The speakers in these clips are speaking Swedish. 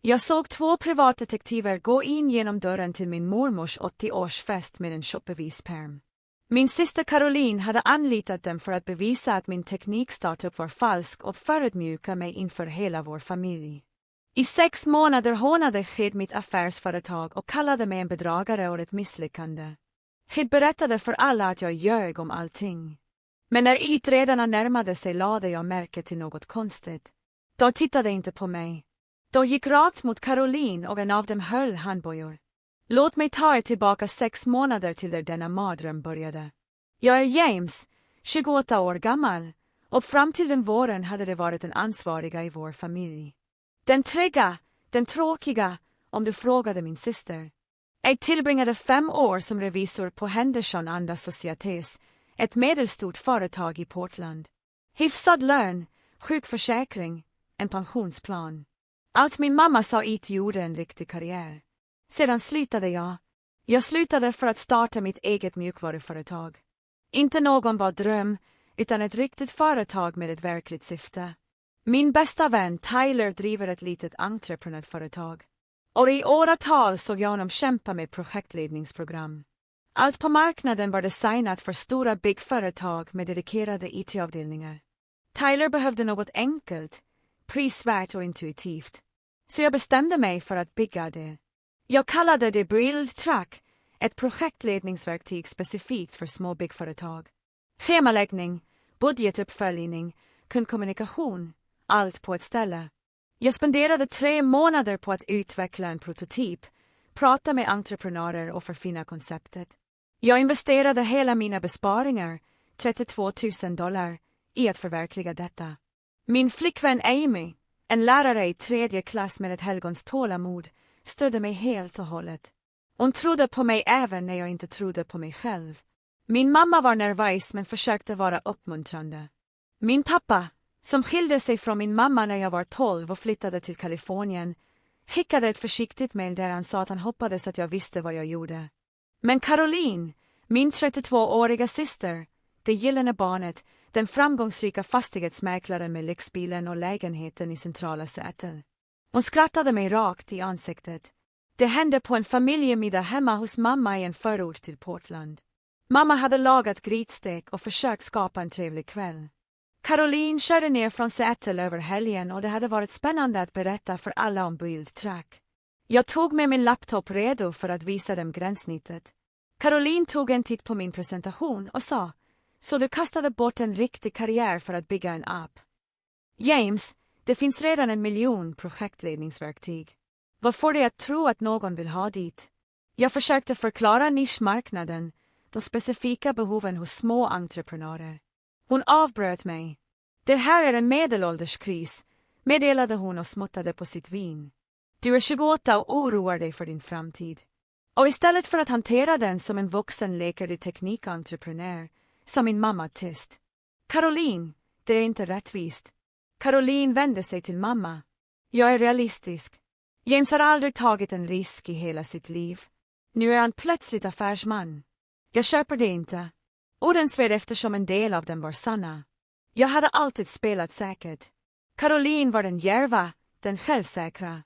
Jag såg 2 privatdetektiver gå in genom dörren till min mormors 80-årsfest med en shopbevispärm. Min syster Caroline hade anlitat dem för att bevisa att min teknikstartup var falsk och förödmjuka mig inför hela vår familj. I 6 månader hånade Hämnd mitt affärsföretag och kallade mig en bedragare och ett misslyckande. Hämnd berättade för alla att jag ljög om allting. Men när utredarna närmade sig lade jag märke till något konstigt. De tittade inte på mig. De gick rakt mot Caroline och en av dem höll handbojor. Låt mig ta er tillbaka 6 månader till där denna mardröm började. Jag är James, 28 år gammal, och fram till den våren hade det varit den ansvariga i vår familj. Den trygga, den tråkiga, om du frågade min syster. Jag tillbringade 5 år som revisor på Henderson and Societés, ett medelstort företag i Portland. Hyfsad lön, sjukförsäkring, en pensionsplan. Allt min mamma sa gjorde en riktig karriär. Sedan slutade jag. Jag slutade för att starta mitt eget mjukvaruföretag. Inte någon var dröm, utan ett riktigt företag med ett verkligt syfte. Min bästa vän Tyler driver ett litet entreprenörföretag. Och i åratal såg jag honom kämpa med projektledningsprogram. Allt på marknaden var designat för stora byggföretag med dedikerade IT-avdelningar. Tyler behövde något enkelt, prisvärt och intuitivt. Så jag bestämde mig för att bygga det. Jag kallade det Build Track, ett projektledningsverktyg specifikt för små byggföretag. Schemaläggning, budgetuppföljning, kundkommunikation, allt på ett ställe. Jag spenderade 3 månader på att utveckla en prototyp, prata med entreprenörer och förfina konceptet. Jag investerade hela mina besparingar, $32,000, i att förverkliga detta. Min flickvän Amy, en lärare i 3:e klass med ett helgons tålamod, stödde mig helt och hållet. Hon trodde på mig även när jag inte trodde på mig själv. Min mamma var nervös men försökte vara uppmuntrande. Min pappa, som skilde sig från min mamma när jag var 12 och flyttade till Kalifornien, skickade ett försiktigt mejl där han sa att han hoppades att jag visste vad jag gjorde. Men Caroline, min 32-åriga syster, det gyllene barnet, den framgångsrika fastighetsmäklaren med lyxbilen och lägenheten i centrala Seattle. Hon skrattade mig rakt i ansiktet. Det hände på en familjemiddag hemma hos mamma i en förort till Portland. Mamma hade lagat gritstek och försökt skapa en trevlig kväll. Caroline körde ner från Seattle över helgen och det hade varit spännande att berätta för alla om Build Track. Jag tog med min laptop redo för att visa dem gränssnittet. Caroline tog en titt på min presentation och sa, så du kastade bort en riktig karriär för att bygga en app. James, det finns redan 1 miljon projektledningsverktyg. Vad får dig att tro att någon vill ha dit? Jag försökte förklara nischmarknaden, de specifika behoven hos små entreprenörer. Hon avbröt mig. Det här är en medelålderskris, meddelade hon och smuttade på sitt vin. Du är 28 och oroar dig för din framtid. Och istället för att hantera den som en vuxen leker du teknikentreprenör, sa min mamma tyst. Caroline, det är inte rättvist. Caroline vände sig till mamma. Jag är realistisk. James har aldrig tagit en risk i hela sitt liv. Nu är han plötsligt affärsman. Jag köper det inte. Orden sved eftersom en del av dem var sanna. Jag hade alltid spelat säkert. Caroline var den djärva, den självsäkra.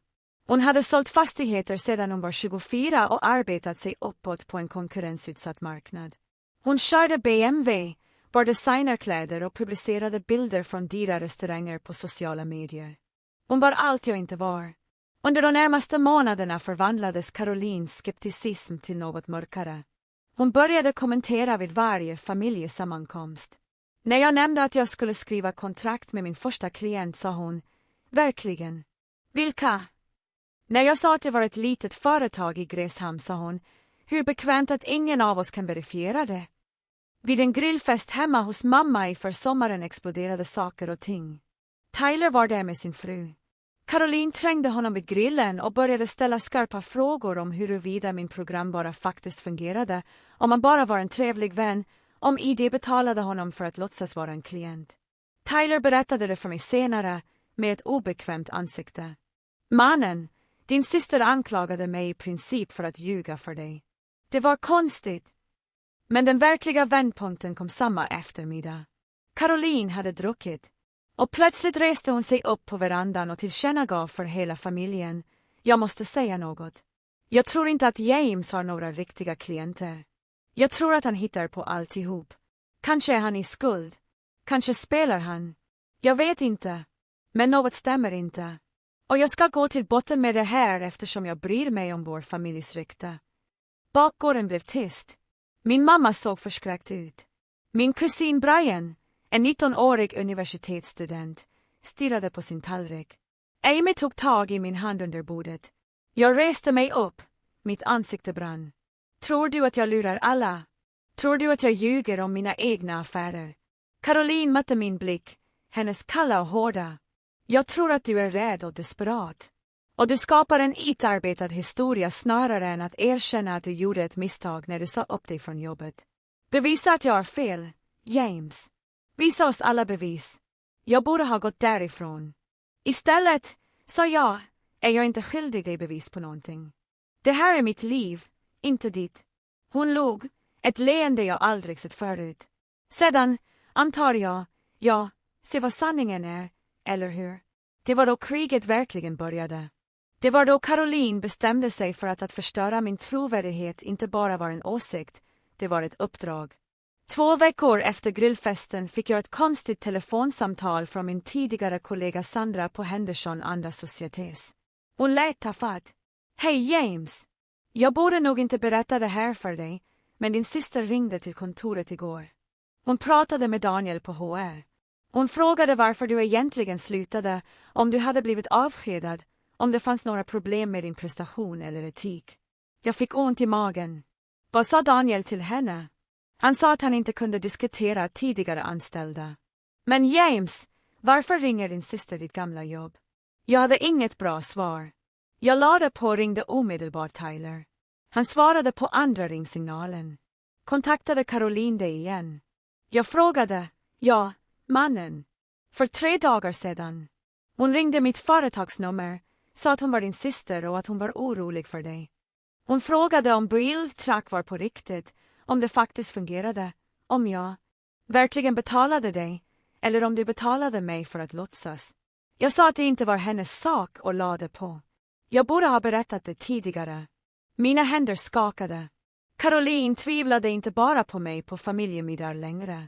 Hon hade sålt fastigheter sedan hon var 24 och arbetat sig uppåt på en konkurrensutsatt marknad. Hon körde BMW, bar designerkläder och publicerade bilder från dyra restauranger på sociala medier. Hon var allt jag inte var. Under de närmaste månaderna förvandlades Carolines skepticism till något mörkare. Hon började kommentera vid varje familjesammankomst. När jag nämnde att jag skulle skriva kontrakt med min första klient sa hon, verkligen. Vilka? När jag sa att det var ett litet företag i Gräshamn sa hon, hur bekvämt att ingen av oss kan verifiera det. Vid en grillfest hemma hos mamma i försommaren exploderade saker och ting. Tyler var där med sin fru. Caroline trängde honom vid grillen och började ställa skarpa frågor om huruvida min program bara faktiskt fungerade, om han bara var en trevlig vän, om ID betalade honom för att låtsas vara en klient. Tyler berättade det för mig senare, med ett obekvämt ansikte. Mannen, din syster anklagade mig i princip för att ljuga för dig. Det var konstigt. Men den verkliga vändpunkten kom samma eftermiddag. Caroline hade druckit. Och plötsligt reste hon sig upp på verandan och tillkännagav för hela familjen. Jag måste säga något. Jag tror inte att James har några riktiga klienter. Jag tror att han hittar på alltihop. Kanske är han i skuld. Kanske spelar han. Jag vet inte. Men något stämmer inte. Och jag ska gå till botten med det här eftersom jag bryr mig om vår familjs rykte. Bakgården blev tyst. Min mamma såg förskräckt ut. Min kusin Brian, en 19-årig universitetsstudent, stirrade på sin tallrik. Amy tog tag i min hand under bordet. Jag reste mig upp. Mitt ansikte brann. Tror du att jag lurar alla? Tror du att jag ljuger om mina egna affärer? Caroline mötte min blick, hennes kalla och hårda. Jag tror att du är rädd och desperat. Och du skapar en utarbetad historia snarare än att erkänna att du gjorde ett misstag när du sa upp dig från jobbet. Bevisa att jag har fel, James. Visa oss alla bevis. Jag borde ha gått därifrån. Istället, sa jag, är jag inte skyldig dig bevis på någonting. Det här är mitt liv, inte ditt. Hon log, ett leende jag aldrig sett förut. Sedan, antar jag, ja, se vad sanningen är, eller hur? Det var då kriget verkligen började. Det var då Caroline bestämde sig för att förstöra min trovärdighet inte bara var en åsikt, det var ett uppdrag. 2 veckor efter grillfesten fick jag ett konstigt telefonsamtal från min tidigare kollega Sandra på Henderson andra societés. Hon lät tafatt. Hej James! Jag borde nog inte berätta det här för dig, men din syster ringde till kontoret igår. Hon pratade med Daniel på HR. Hon frågade varför du egentligen slutade, om du hade blivit avskedad, om det fanns några problem med din prestation eller etik. Jag fick ont i magen. Vad sa Daniel till henne? Han sa att han inte kunde diskutera tidigare anställda. Men James, varför ringer din syster ditt gamla jobb? Jag hade inget bra svar. Jag lade på och ringde omedelbart Tyler. Han svarade på andra ringsignalen. Kontaktade Caroline dig igen. Jag frågade, ja, mannen. För 3 dagar sedan. Hon ringde mitt företagsnummer, sa att hon var din syster och att hon var orolig för dig. Hon frågade om bildtrack var på riktigt, om det faktiskt fungerade, om jag verkligen betalade dig, eller om du betalade mig för att låtsas. Jag sa att det inte var hennes sak och lade på. Jag borde ha berättat det tidigare. Mina händer skakade. Caroline tvivlade inte bara på mig på familjemiddag längre.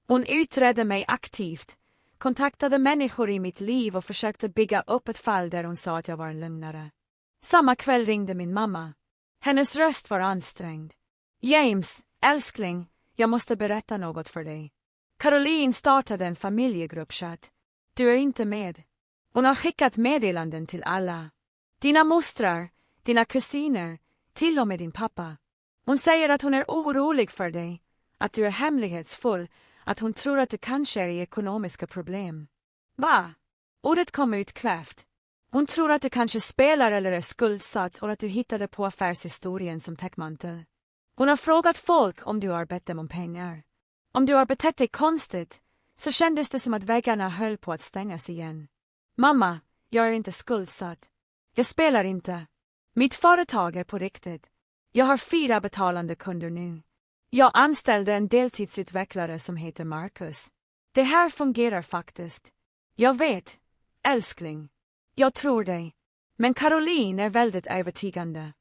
Hon utredde mig aktivt, kontaktade människor i mitt liv och försökte bygga upp ett fall där hon sa att jag var en lögnare. Samma kväll ringde min mamma. Hennes röst var ansträngd. James, älskling, jag måste berätta något för dig. Caroline startade en familjegruppchatt. Du är inte med. Hon har skickat meddelanden till alla. Dina mostrar, dina kusiner, till och med din pappa. Hon säger att hon är orolig för dig, att du är hemlighetsfull, att hon tror att du kanske är i ekonomiska problem. Va? Ordet kom ut kvävt. Hon tror att du kanske spelar eller är skuldsatt och att du hittade på affärshistorien som täckmantel. Hon har frågat folk om du har bett dem om pengar. Om du har betett dig konstigt, så kändes det som att väggarna höll på att stängas igen. Mamma, jag är inte skuldsatt. Jag spelar inte. Mitt företag är på riktigt. Jag har 4 betalande kunder nu. Jag anställde en deltidsutvecklare som heter Marcus. Det här fungerar faktiskt. Jag vet, älskling. Jag tror dig. Men Caroline är väldigt övertygande.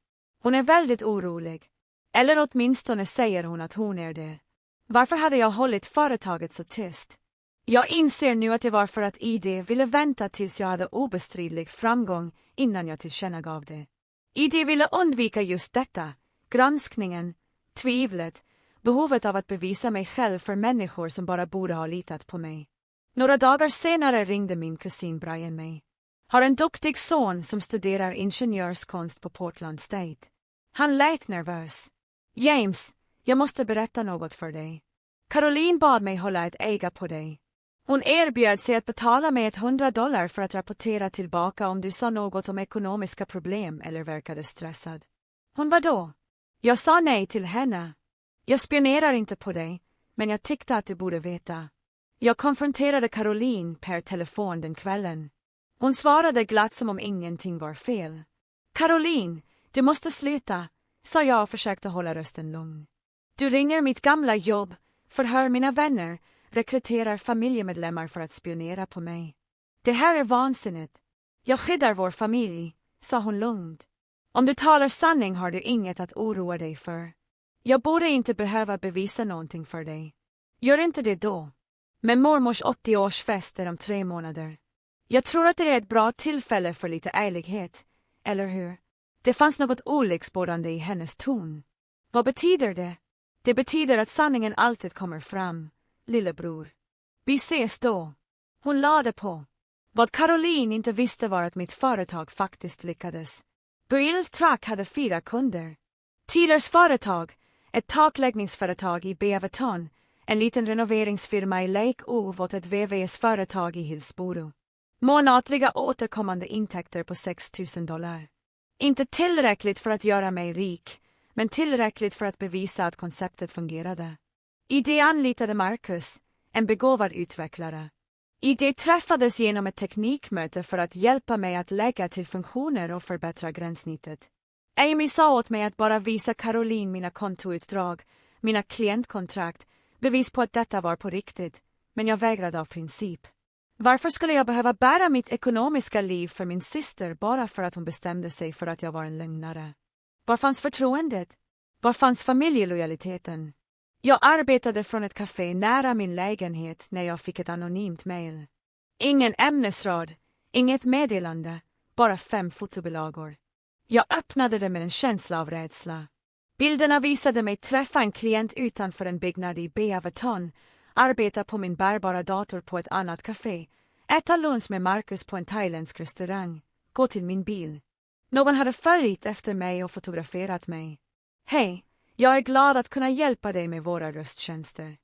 Hon är väldigt orolig. Eller åtminstone säger hon att hon är det. Varför hade jag hållit företaget så tyst? Jag inser nu att det var för att ID ville vänta tills jag hade obestridlig framgång innan jag tillkännagav det. ID ville undvika just detta, granskningen, tvivlet, behovet av att bevisa mig själv för människor som bara borde ha litat på mig. Några dagar senare ringde min kusin Brian mig. Har en duktig son som studerar ingenjörskonst på Portland State. Han lät nervös. James, jag måste berätta något för dig. Caroline bad mig hålla ett öga på dig. Hon erbjöd sig att betala mig $100 för att rapportera tillbaka om du sa något om ekonomiska problem eller verkade stressad. Hon var då. Jag sa nej till henne. Jag spionerar inte på dig, men jag tyckte att du borde veta. Jag konfronterade Caroline per telefon den kvällen. Hon svarade glatt som om ingenting var fel. Caroline, du måste sluta, sa jag och försökte hålla rösten lugn. Du ringer mitt gamla jobb, förhör mina vänner, rekryterar familjemedlemmar för att spionera på mig. Det här är vansinnigt. Jag skyddar vår familj, sa hon lugnt. Om du talar sanning har du inget att oroa dig för. Jag borde inte behöva bevisa någonting för dig. Gör inte det då. Men mormors 80-årsfest är om 3 månader. Jag tror att det är ett bra tillfälle för lite ärlighet, eller hur? Det fanns något olycksbådande i hennes ton. Vad betyder det? Det betyder att sanningen alltid kommer fram, lillebror. Vi ses då. Hon lade på. Vad Caroline inte visste var att mitt företag faktiskt lyckades. Track hade 4 kunder. Tiders företag, ett takläggningsföretag i Bevis, en liten renoveringsfirma i Lake och ett VVS-företag i Hillsboro. Månatliga återkommande intäkter på $6,000. Inte tillräckligt för att göra mig rik, men tillräckligt för att bevisa att konceptet fungerade. I det anlitade Marcus, en begåvad utvecklare. I det träffades genom ett teknikmöte för att hjälpa mig att lägga till funktioner och förbättra gränssnittet. Amy sa åt mig att bara visa Caroline mina kontoutdrag, mina klientkontrakt, bevis på att detta var på riktigt, men jag vägrade av princip. Varför skulle jag behöva bära mitt ekonomiska liv för min syster bara för att hon bestämde sig för att jag var en lögnare? Var fanns förtroendet? Var fanns familjelojaliteten? Jag arbetade från ett café nära min lägenhet när jag fick ett anonymt mejl. Ingen ämnesrad, inget meddelande, bara 5 fotobilagor. Jag öppnade det med en känsla av rädsla. Bilderna visade mig träffa en klient utanför en byggnad i Bevis, arbeta på min bärbara dator på ett annat café, äta lunch med Marcus på en thailändsk restaurang, gå till min bil. Någon hade följt efter mig och fotograferat mig. Hej, jag är glad att kunna hjälpa dig med våra rösttjänster.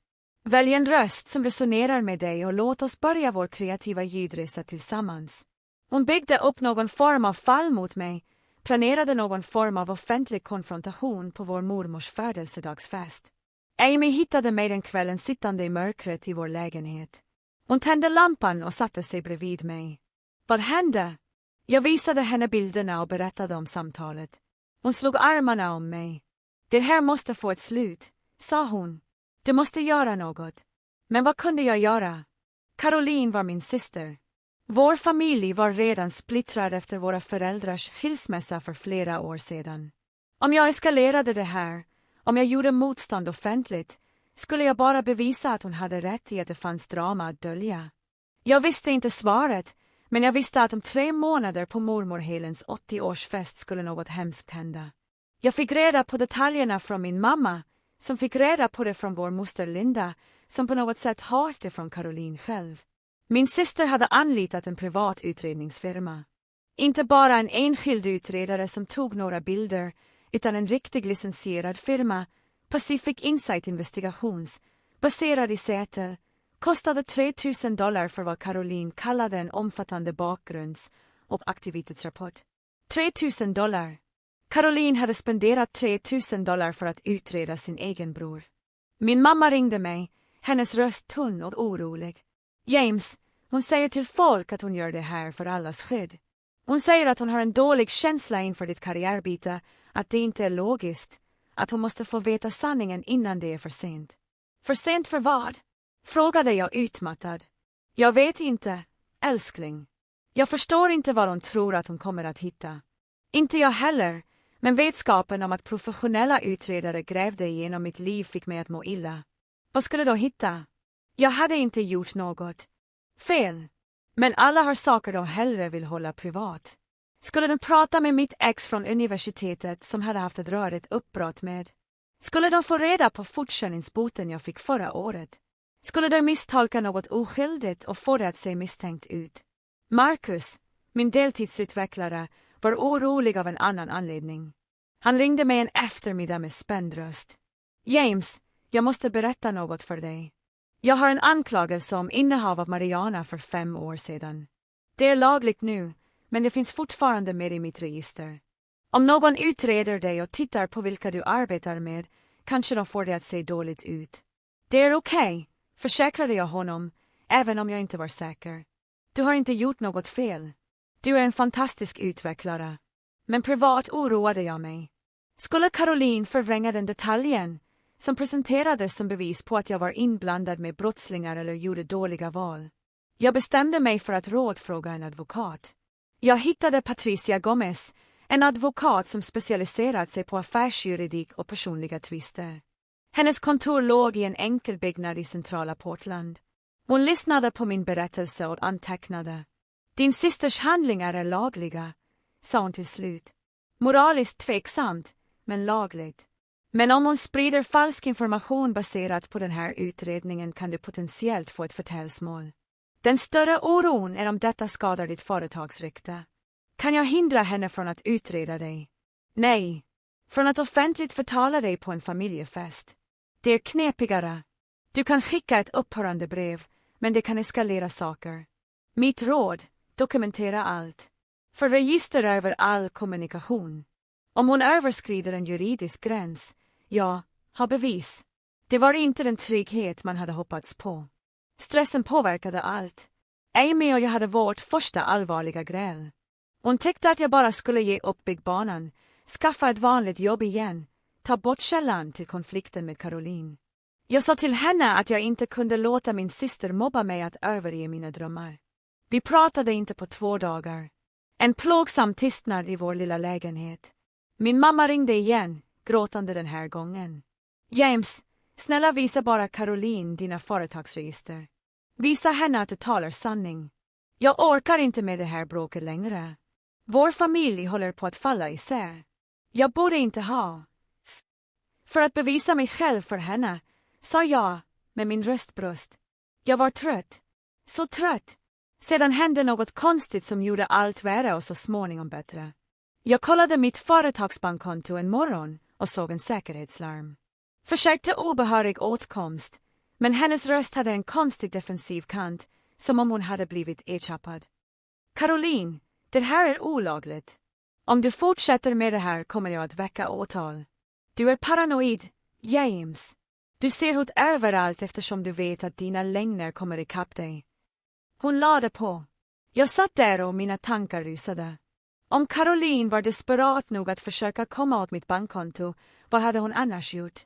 Välj en röst som resonerar med dig och låt oss börja vår kreativa ljudresa tillsammans. Hon byggde upp någon form av fall mot mig, planerade någon form av offentlig konfrontation på vår mormors födelsedagsfest. Amy hittade mig den kvällen sittande i mörkret i vår lägenhet. Hon tände lampan och satte sig bredvid mig. Vad hände? Jag visade henne bilderna och berättade om samtalet. Hon slog armarna om mig. Det här måste få ett slut, sa hon. Du måste göra något. Men vad kunde jag göra? Caroline var min syster. Vår familj var redan splittrad efter våra föräldrars skilsmässa för flera år sedan. Om jag eskalerade det här, om jag gjorde motstånd offentligt, skulle jag bara bevisa att hon hade rätt i att det fanns drama att dölja. Jag visste inte svaret, men jag visste att om 3 månader på mormor Helens 80-årsfest skulle något hemskt hända. Jag fick reda på detaljerna från min mamma, som fick reda på det från vår moster Linda, som på något sätt hört det från Caroline själv. Min syster hade anlitat en privat utredningsfirma. Inte bara en enskild utredare som tog några bilder, utan en riktig licensierad firma, Pacific Insight Investigations, baserad i Seattle, kostade $3,000 för vad Caroline kallade en omfattande bakgrunds- och aktivitetsrapport. $3,000. Caroline hade spenderat $3,000 för att utreda sin egen bror. Min mamma ringde mig, hennes röst tunn och orolig. James, hon säger till folk att hon gör det här för allas skydd. Hon säger att hon har en dålig känsla inför ditt karriärbyte, att det inte är logiskt, att hon måste få veta sanningen innan det är för sent. För sent för vad? Frågade jag utmattad. Jag vet inte, älskling. Jag förstår inte vad hon tror att hon kommer att hitta. Inte jag heller, men vetskapen om att professionella utredare grävde igenom mitt liv fick mig att må illa. Vad skulle de hitta? Jag hade inte gjort något fel, men alla har saker de hellre vill hålla privat. Skulle de prata med mitt ex från universitetet som hade haft ett rörigt uppbrott med? Skulle de få reda på fortkörningsboten jag fick förra året? Skulle de misstolka något oskyldigt och få det att se misstänkt ut? Marcus, min deltidsutvecklare, var orolig av en annan anledning. Han ringde mig en eftermiddag med spänd röst. James, jag måste berätta något för dig. Jag har en anklagelse om innehav av marijuana för 5 år sedan. Det är lagligt nu, men det finns fortfarande med i mitt register. Om någon utreder dig och tittar på vilka du arbetar med, kanske de får det att se dåligt ut. Det är okej, försäkrade jag honom, även om jag inte var säker. Du har inte gjort något fel. Du är en fantastisk utvecklare. Men privat oroade jag mig. Skulle Caroline förvränga den detaljen, som presenterades som bevis på att jag var inblandad med brottslingar eller gjorde dåliga val? Jag bestämde mig för att rådfråga en advokat. Jag hittade Patricia Gomez, en advokat som specialiserat sig på affärsjuridik och personliga tvister. Hennes kontor låg i en enkel byggnad i centrala Portland. Hon lyssnade på min berättelse och antecknade. Din systers handlingar är lagliga, sa hon till slut. Moraliskt tveksamt, men lagligt. Men om hon sprider falsk information baserat på den här utredningen kan du potentiellt få ett förtalsmål. Den större oron är om detta skadar ditt företagsrykte. Kan jag hindra henne från att utreda dig? Nej. Från att offentligt förtala dig på en familjefest. Det är knepigare. Du kan skicka ett upphörande brev, men det kan eskalera saker. Mitt råd, dokumentera allt. För register över all kommunikation. Om hon överskrider en juridisk gräns, ja, ha bevis. Det var inte den trygghet man hade hoppats på. Stressen påverkade allt. Amy och jag hade vårt första allvarliga gräl. Hon tyckte att jag bara skulle ge upp byggbanan, skaffa ett vanligt jobb igen, ta bort källan till konflikten med Caroline. Jag sa till henne att jag inte kunde låta min syster mobba mig att överge mina drömmar. Vi pratade inte på 2 dagar. En plågsam tystnad i vår lilla lägenhet. Min mamma ringde igen, gråtande den här gången. James, snälla visa bara Caroline dina företagsregister. Visa henne att du talar sanning. Jag orkar inte med det här bråket längre. Vår familj håller på att falla isär. Jag borde inte ha. För att bevisa mig själv för henne, sa jag med min röstbröst. Jag var trött. Så trött. Sedan hände något konstigt som gjorde allt värre och så småningom bättre. Jag kollade mitt företagsbankkonto en morgon och såg en säkerhetslarm. Försökte obehörig åtkomst, men hennes röst hade en konstig defensiv kant, som om hon hade blivit ertappad. Caroline, det här är olagligt. Om du fortsätter med det här kommer jag att väcka åtal. Du är paranoid, James. Du ser hot överallt eftersom du vet att dina lögner kommer ikapp dig. Hon lade på. Jag satt där och mina tankar rusade. Om Caroline var desperat nog att försöka komma åt mitt bankkonto, vad hade hon annars gjort?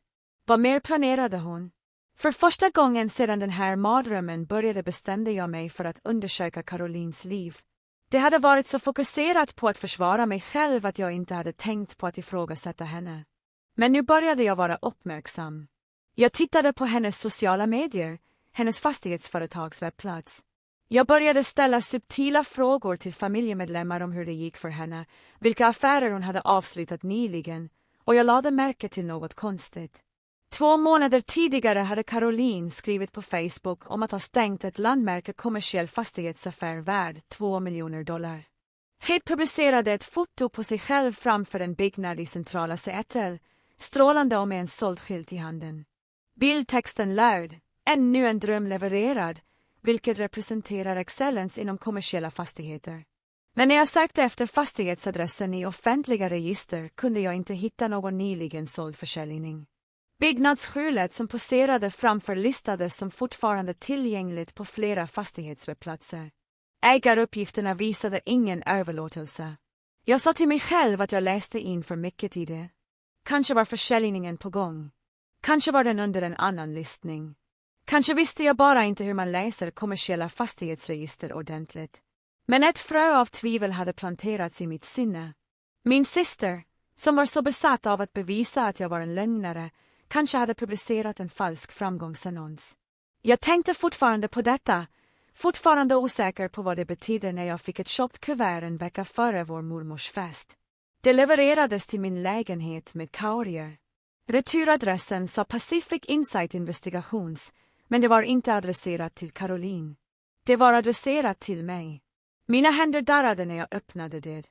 Vad mer planerade hon? För första gången sedan den här mardrömmen började bestämde jag mig för att undersöka Carolines liv. Det hade varit så fokuserat på att försvara mig själv att jag inte hade tänkt på att ifrågasätta henne. Men nu började jag vara uppmärksam. Jag tittade på hennes sociala medier, hennes fastighetsföretags webbplats. Jag började ställa subtila frågor till familjemedlemmar om hur det gick för henne, vilka affärer hon hade avslutat nyligen, och jag lade märke till något konstigt. 2 månader tidigare hade Caroline skrivit på Facebook om att ha stängt ett landmärke kommersiell fastighetsaffär värd $2 miljoner. Hon publicerade ett foto på sig själv framför en byggnad i centrala Seattle, strålande och med en såldskylt i handen. Bildtexten löd, ännu en dröm levererad, vilket representerar excellens inom kommersiella fastigheter. Men när jag sökte efter fastighetsadressen i offentliga register kunde jag inte hitta någon nyligen såld försäljning. Byggnadsskjulet som poserade framför listades som fortfarande tillgängligt på flera fastighetswebbplatser. Ägaruppgifterna visade ingen överlåtelse. Jag sa till mig själv att jag läste in för mycket i det. Kanske var försäljningen på gång. Kanske var den under en annan listning. Kanske visste jag bara inte hur man läser kommersiella fastighetsregister ordentligt. Men ett frö av tvivel hade planterats i mitt sinne. Min syster, som var så besatt av att bevisa att jag var en lögnare, kanske hade publicerat en falsk framgångsannons. Jag tänkte fortfarande på detta, fortfarande osäker på vad det betydde när jag fick ett tjockt kuvert en vecka före vår mormors fest. Det levererades till min lägenhet med courier. Returadressen sa Pacific Insight Investigations, men det var inte adresserat till Caroline. Det var adresserat till mig. Mina händer darrade när jag öppnade det.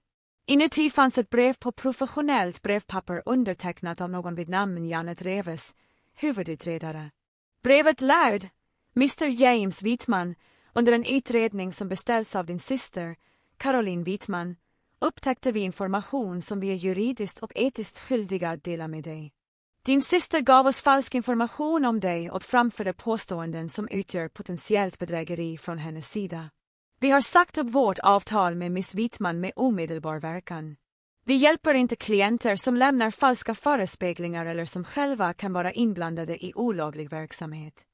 Inuti fanns ett brev på professionellt brevpapper undertecknat av någon vid namn Janet Reves, huvudutredare. Brevet löd, Mr. James Wittman, under en utredning som beställts av din syster, Caroline Wittman, upptäckte vi information som vi är juridiskt och etiskt skyldiga att dela med dig. Din syster gav oss falsk information om dig och framförde påståenden som utgör potentiellt bedrägeri från hennes sida. Vi har sagt upp vårt avtal med Miss Wittman med omedelbar verkan. Vi hjälper inte klienter som lämnar falska förespeglingar eller som själva kan vara inblandade i olaglig verksamhet.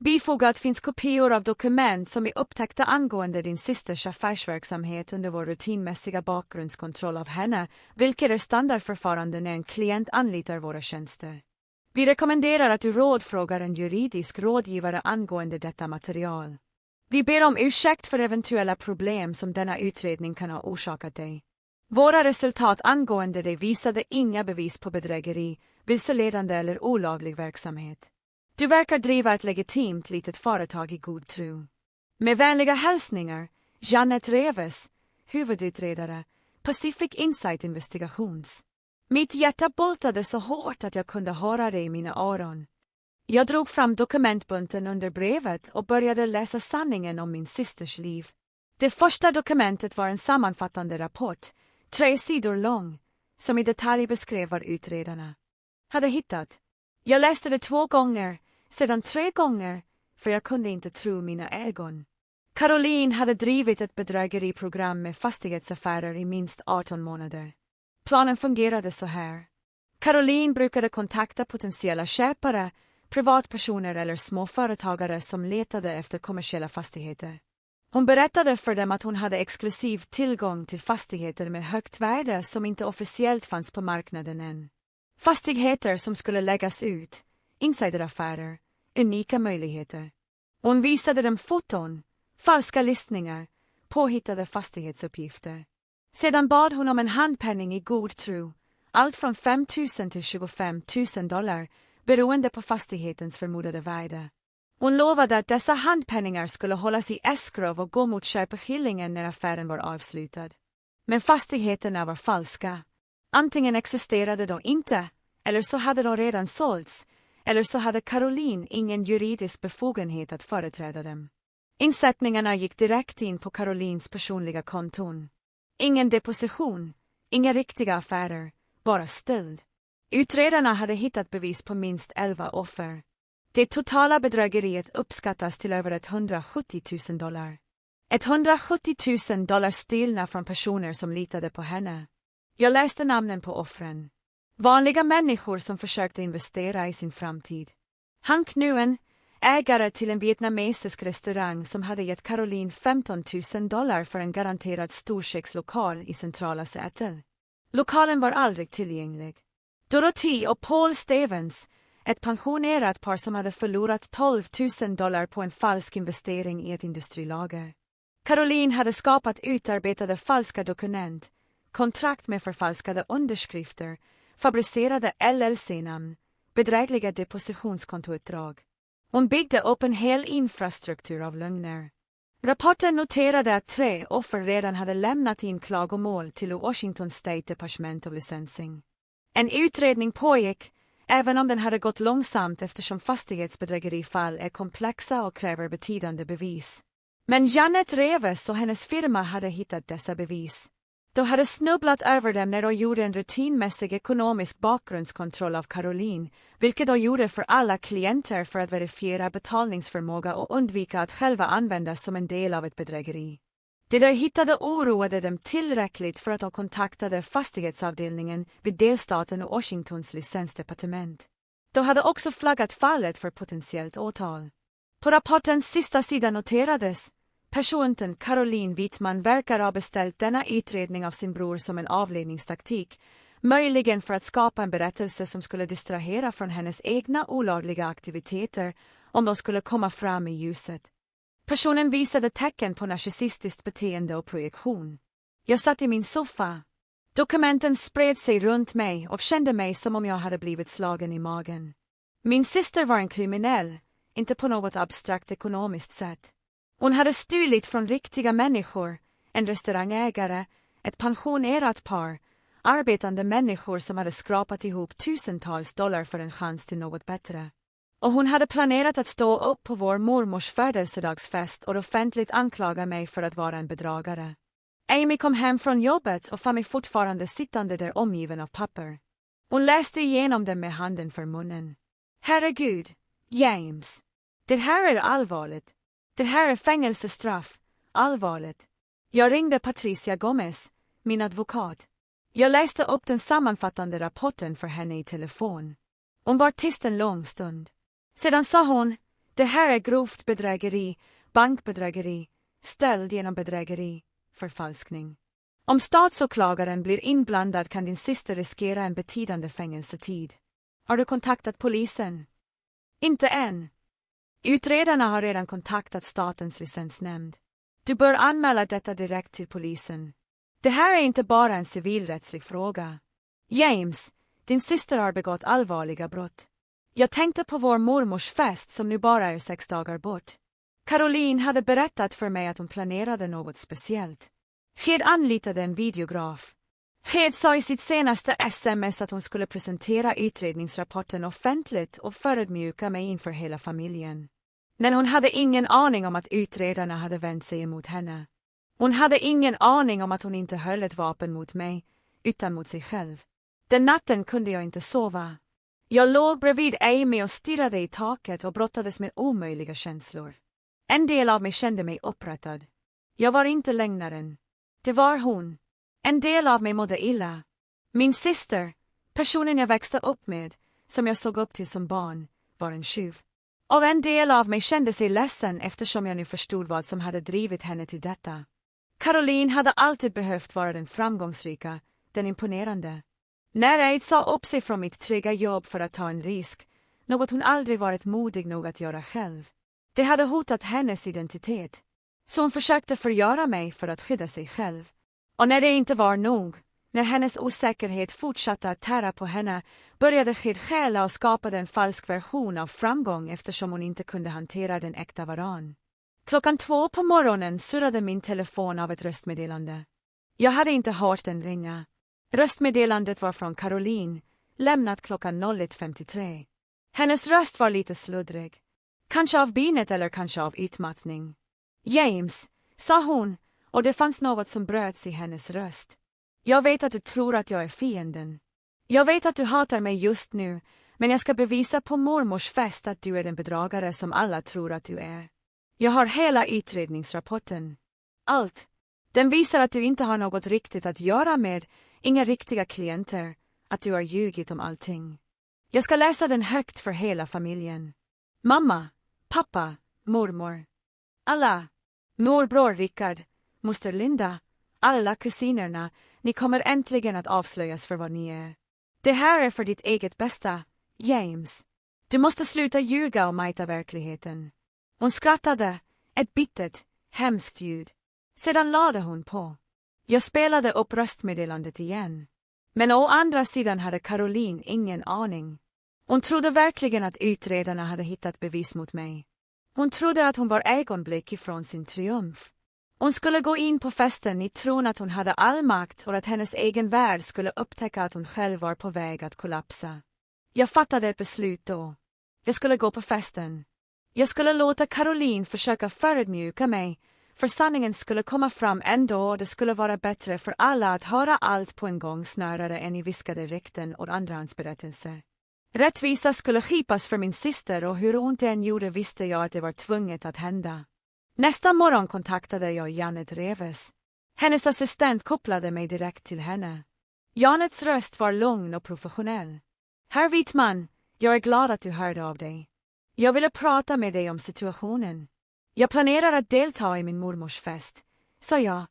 Bifogat finns kopior av dokument som är upptäckta angående din systers affärsverksamhet under vår rutinmässiga bakgrundskontroll av henne, vilket är standardförfarande när en klient anlitar våra tjänster. Vi rekommenderar att du rådfrågar en juridisk rådgivare angående detta material. Vi ber om ursäkt för eventuella problem som denna utredning kan ha orsakat dig. Våra resultat angående det visade inga bevis på bedrägeri, vilseledande eller olaglig verksamhet. Du verkar driva ett legitimt litet företag i god tro. Med vänliga hälsningar, Jeanette Reves, huvudutredare, Pacific Insight Investigations. Mitt hjärta bultade så hårt att jag kunde höra det i mina öron. Jag drog fram dokumentbunten under brevet och började läsa sanningen om min systers liv. Det första dokumentet var en sammanfattande rapport, 3 sidor lång, som i detalj beskrev vad utredarna hade hittat. Jag läste det 2 gånger, sedan 3 gånger, för jag kunde inte tro mina ögon. Caroline hade drivit ett bedrägeriprogram med fastighetsaffärer i minst 18 månader. Planen fungerade så här. Caroline brukade kontakta potentiella köpare, privatpersoner eller småföretagare som letade efter kommersiella fastigheter. Hon berättade för dem att hon hade exklusiv tillgång till fastigheter med högt värde som inte officiellt fanns på marknaden än. Fastigheter som skulle läggas ut, insideraffärer, unika möjligheter. Hon visade dem foton, falska listningar, påhittade fastighetsuppgifter. Sedan bad hon om en handpenning i god tro, allt från $5,000 till $25,000, beroende på fastighetens förmodade värde. Hon lovade att dessa handpenningar skulle hållas i escrow och gå mot köpeskillingen när affären var avslutad. Men fastigheterna var falska. Antingen existerade de inte, eller så hade de redan sålts, eller så hade Caroline ingen juridisk befogenhet att företräda dem. Insättningarna gick direkt in på Carolines personliga konton. Ingen deposition, inga riktiga affärer, bara stöld. Utredarna hade hittat bevis på minst 11 offer. Det totala bedrägeriet uppskattas till över $170,000. $170,000 stulna från personer som litade på henne. Jag läste namnen på offren. Vanliga människor som försökte investera i sin framtid. Hank Nguyen, ägare till en vietnamesisk restaurang som hade gett Caroline $15,000 för en garanterad storkökslokal i centrala Seattle. Lokalen var aldrig tillgänglig. Dorothy och Paul Stevens, ett pensionerat par som hade förlorat $12,000 på en falsk investering i ett industrilager. Caroline hade skapat utarbetade falska dokument, kontrakt med förfalskade underskrifter, fabricerade LLC-namn, bedrägliga depositionskontoutdrag. Hon byggde upp en hel infrastruktur av lögner. Rapporten noterade att 3 offer redan hade lämnat in klagomål till Washington State Department of Licensing. En utredning pågick, även om den hade gått långsamt eftersom fastighetsbedrägerifall är komplexa och kräver betydande bevis. Men Jeanette Reves och hennes firma hade hittat dessa bevis. De hade snubblat över dem när de gjorde en rutinmässig ekonomisk bakgrundskontroll av Caroline, vilket de gjorde för alla klienter för att verifiera betalningsförmåga och undvika att själva användas som en del av ett bedrägeri. Det de hittade oroade dem tillräckligt för att de kontaktade fastighetsavdelningen vid delstaten och Washingtons licensdepartement. De hade också flaggat fallet för potentiellt åtal. På rapportens sista sida noterades: personen Caroline Wittman verkar ha beställt denna utredning av sin bror som en avledningstaktik, möjligen för att skapa en berättelse som skulle distrahera från hennes egna olagliga aktiviteter om de skulle komma fram i ljuset. Personen visade tecken på narcissistiskt beteende och projektion. Jag satt i min soffa. Dokumenten spred sig runt mig och kände mig som om jag hade blivit slagen i magen. Min syster var en kriminell, inte på något abstrakt ekonomiskt sätt. Hon hade stulit från riktiga människor, en restaurangägare, ett pensionerat par, arbetande människor som hade skrapat ihop tusentals dollar för en chans till något bättre. Och hon hade planerat att stå upp på vår mormors födelsedagsfest och offentligt anklaga mig för att vara en bedragare. Amy kom hem från jobbet och fann mig fortfarande sittande där omgiven av papper. Hon läste igenom dem med handen för munnen. Herregud, James. Det här är allvarligt. Det här är fängelsestraff, allvarligt. Jag ringde Patricia Gomez, min advokat. Jag läste upp den sammanfattande rapporten för henne i telefon. Hon var tyst en lång stund. Sedan sa hon: Det här är grovt bedrägeri, bankbedrägeri, stöld genom bedrägeri, förfalskning. Om statsåklagaren blir inblandad kan din syster riskera en betydande fängelsetid. Har du kontaktat polisen? Inte än. Utredarna har redan kontaktat statens licensnämnd. Du bör anmäla detta direkt till polisen. Det här är inte bara en civilrättslig fråga. James, din syster har begått allvarliga brott. Jag tänkte på vår mormors fest som nu bara är 6 dagar bort. Caroline hade berättat för mig att hon planerade något speciellt. Hämnd anlitade en videograf. Hämnd sa i sitt senaste sms att hon skulle presentera utredningsrapporten offentligt och förödmjuka mig inför hela familjen. Men hon hade ingen aning om att utredarna hade vänt sig emot henne. Hon hade ingen aning om att hon inte höll ett vapen mot mig, utan mot sig själv. Den natten kunde jag inte sova. Jag låg bredvid Amy och stirrade i taket och brottades med omöjliga känslor. En del av mig kände mig upprättad. Jag var inte lögnaren. Det var hon. En del av mig mådde illa. Min syster, personen jag växte upp med, som jag såg upp till som barn, var en tjuv. Och en del av mig kände sig ledsen eftersom jag nu förstod vad som hade drivit henne till detta. Caroline hade alltid behövt vara den framgångsrika, den imponerande. När jag sa upp sig från mitt trygga jobb för att ta en risk, något hon aldrig varit modig nog att göra själv. Det hade hotat hennes identitet. Så hon försökte förgöra mig för att skydda sig själv. Och när det inte var nog, när hennes osäkerhet fortsatte att tära på henne, började Hämnd stjäla och skapade en falsk version av framgång eftersom hon inte kunde hantera den äkta varan. 2:00 på morgonen surrade min telefon av ett röstmeddelande. Jag hade inte hört den ringa. Röstmeddelandet var från Caroline, lämnat 01:53. Hennes röst var lite sluddrig. Kanske av binet eller kanske av utmattning. James, sa hon, och det fanns något som bröts i hennes röst. Jag vet att du tror att jag är fienden. Jag vet att du hatar mig just nu, men jag ska bevisa på mormors fest att du är den bedragare som alla tror att du är. Jag har hela utredningsrapporten. Allt. Den visar att du inte har något riktigt att göra med, inga riktiga klienter, att du har ljugit om allting. Jag ska läsa den högt för hela familjen. Mamma, pappa, mormor. Alla. Morbror Rickard, moster Linda, alla kusinerna, ni kommer äntligen att avslöjas för vad ni är. Det här är för ditt eget bästa, James. Du måste sluta ljuga och majta verkligheten. Hon skrattade, ett bittert, hemskt ljud. Sedan lade hon på. Jag spelade upp röstmeddelandet igen. Men å andra sidan hade Caroline ingen aning. Hon trodde verkligen att utredarna hade hittat bevis mot mig. Hon trodde att hon var ögonblick ifrån sin triumf. Hon skulle gå in på festen i tron att hon hade all makt och att hennes egen värld skulle upptäcka att hon själv var på väg att kollapsa. Jag fattade ett beslut då. Jag skulle gå på festen. Jag skulle låta Caroline försöka förödmjuka mig, för sanningen skulle komma fram ändå och det skulle vara bättre för alla att höra allt på en gång snarare än i viskade rykten och andrahandsberättelser. Rättvisa skulle skipas för min syster och hur ont det än gjorde visste jag att det var tvunget att hända. Nästa morgon kontaktade jag Janet Reves. Hennes assistent kopplade mig direkt till henne. Janets röst var lugn och professionell. Herr Wittman, jag är glad att du hörde av dig. Jag ville prata med dig om situationen. Jag planerar att delta i min mormors fest, sa jag.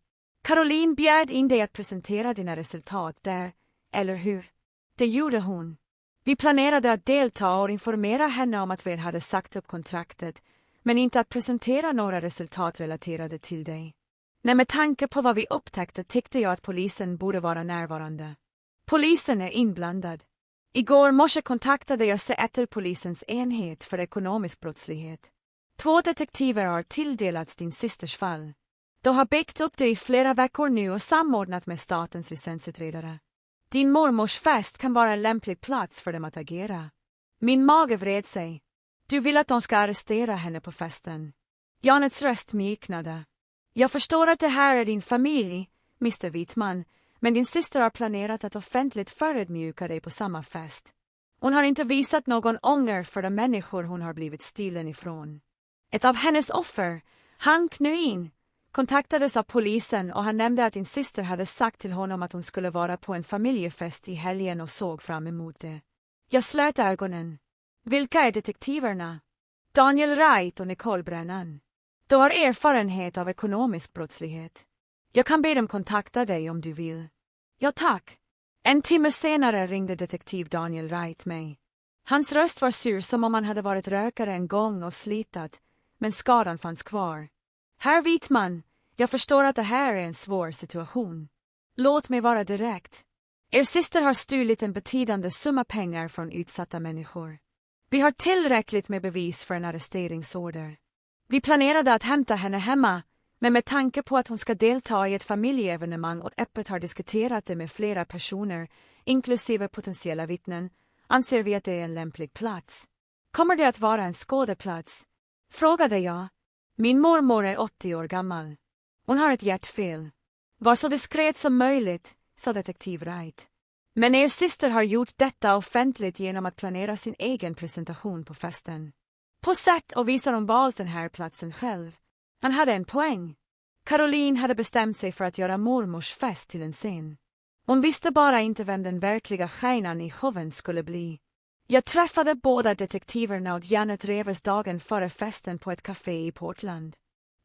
Caroline bjöd in dig att presentera dina resultat där, eller hur? Det gjorde hon. Vi planerade att delta och informera henne om att vi hade sagt upp kontraktet, men inte att presentera några resultat relaterade till dig. Nej, med tanke på vad vi upptäckte tyckte jag att polisen borde vara närvarande. Polisen är inblandad. Igår morse kontaktade jag polisens enhet för ekonomisk brottslighet. 2 detektiver har tilldelats din systers fall. De har byggt upp det i flera veckor nu och samordnat med statens licensutredare. Din mormors fest kan vara en lämplig plats för dem att agera. Min mage vred sig. Du vill att de ska arrestera henne på festen. Janets röst mjuknade. Jag förstår att det här är din familj, Mr. Wittman, men din syster har planerat att offentligt förödmjuka dig på samma fest. Hon har inte visat någon ånger för de människor hon har blivit stilen ifrån. Ett av hennes offer, han Knuin, kontaktades av polisen och han nämnde att din syster hade sagt till honom att hon skulle vara på en familjefest i helgen och såg fram emot det. Jag slöt ögonen. Vilka är detektiverna? Daniel Wright och Nicole Brennan. Du har erfarenhet av ekonomisk brottslighet. Jag kan be dem kontakta dig om du vill. Ja tack. En timme senare ringde detektiv Daniel Wright mig. Hans röst var sur som om han hade varit rökare en gång och slitat, men skadan fanns kvar. Herr Vitman, jag förstår att det här är en svår situation. Låt mig vara direkt. Er syster har stulit en betydande summa pengar från utsatta människor. Vi har tillräckligt med bevis för en arresteringsorder. Vi planerade att hämta henne hemma, men med tanke på att hon ska delta i ett familjeevenemang och öppet har diskuterat det med flera personer, inklusive potentiella vittnen, anser vi att det är en lämplig plats. Kommer det att vara en skådeplats? Frågade jag. Min mormor är 80 år gammal. Hon har ett hjärtfel. Var så diskret som möjligt, sa detektiv Wright. Men er syster har gjort detta offentligt genom att planera sin egen presentation på festen. På sätt och vis har hon valt den här platsen själv. Han hade en poäng. Caroline hade bestämt sig för att göra mormors fest till en scen. Hon visste bara inte vem den verkliga stjärnan i showen skulle bli. Jag träffade båda detektiverna och Janet Reves dagen före festen på ett café i Portland.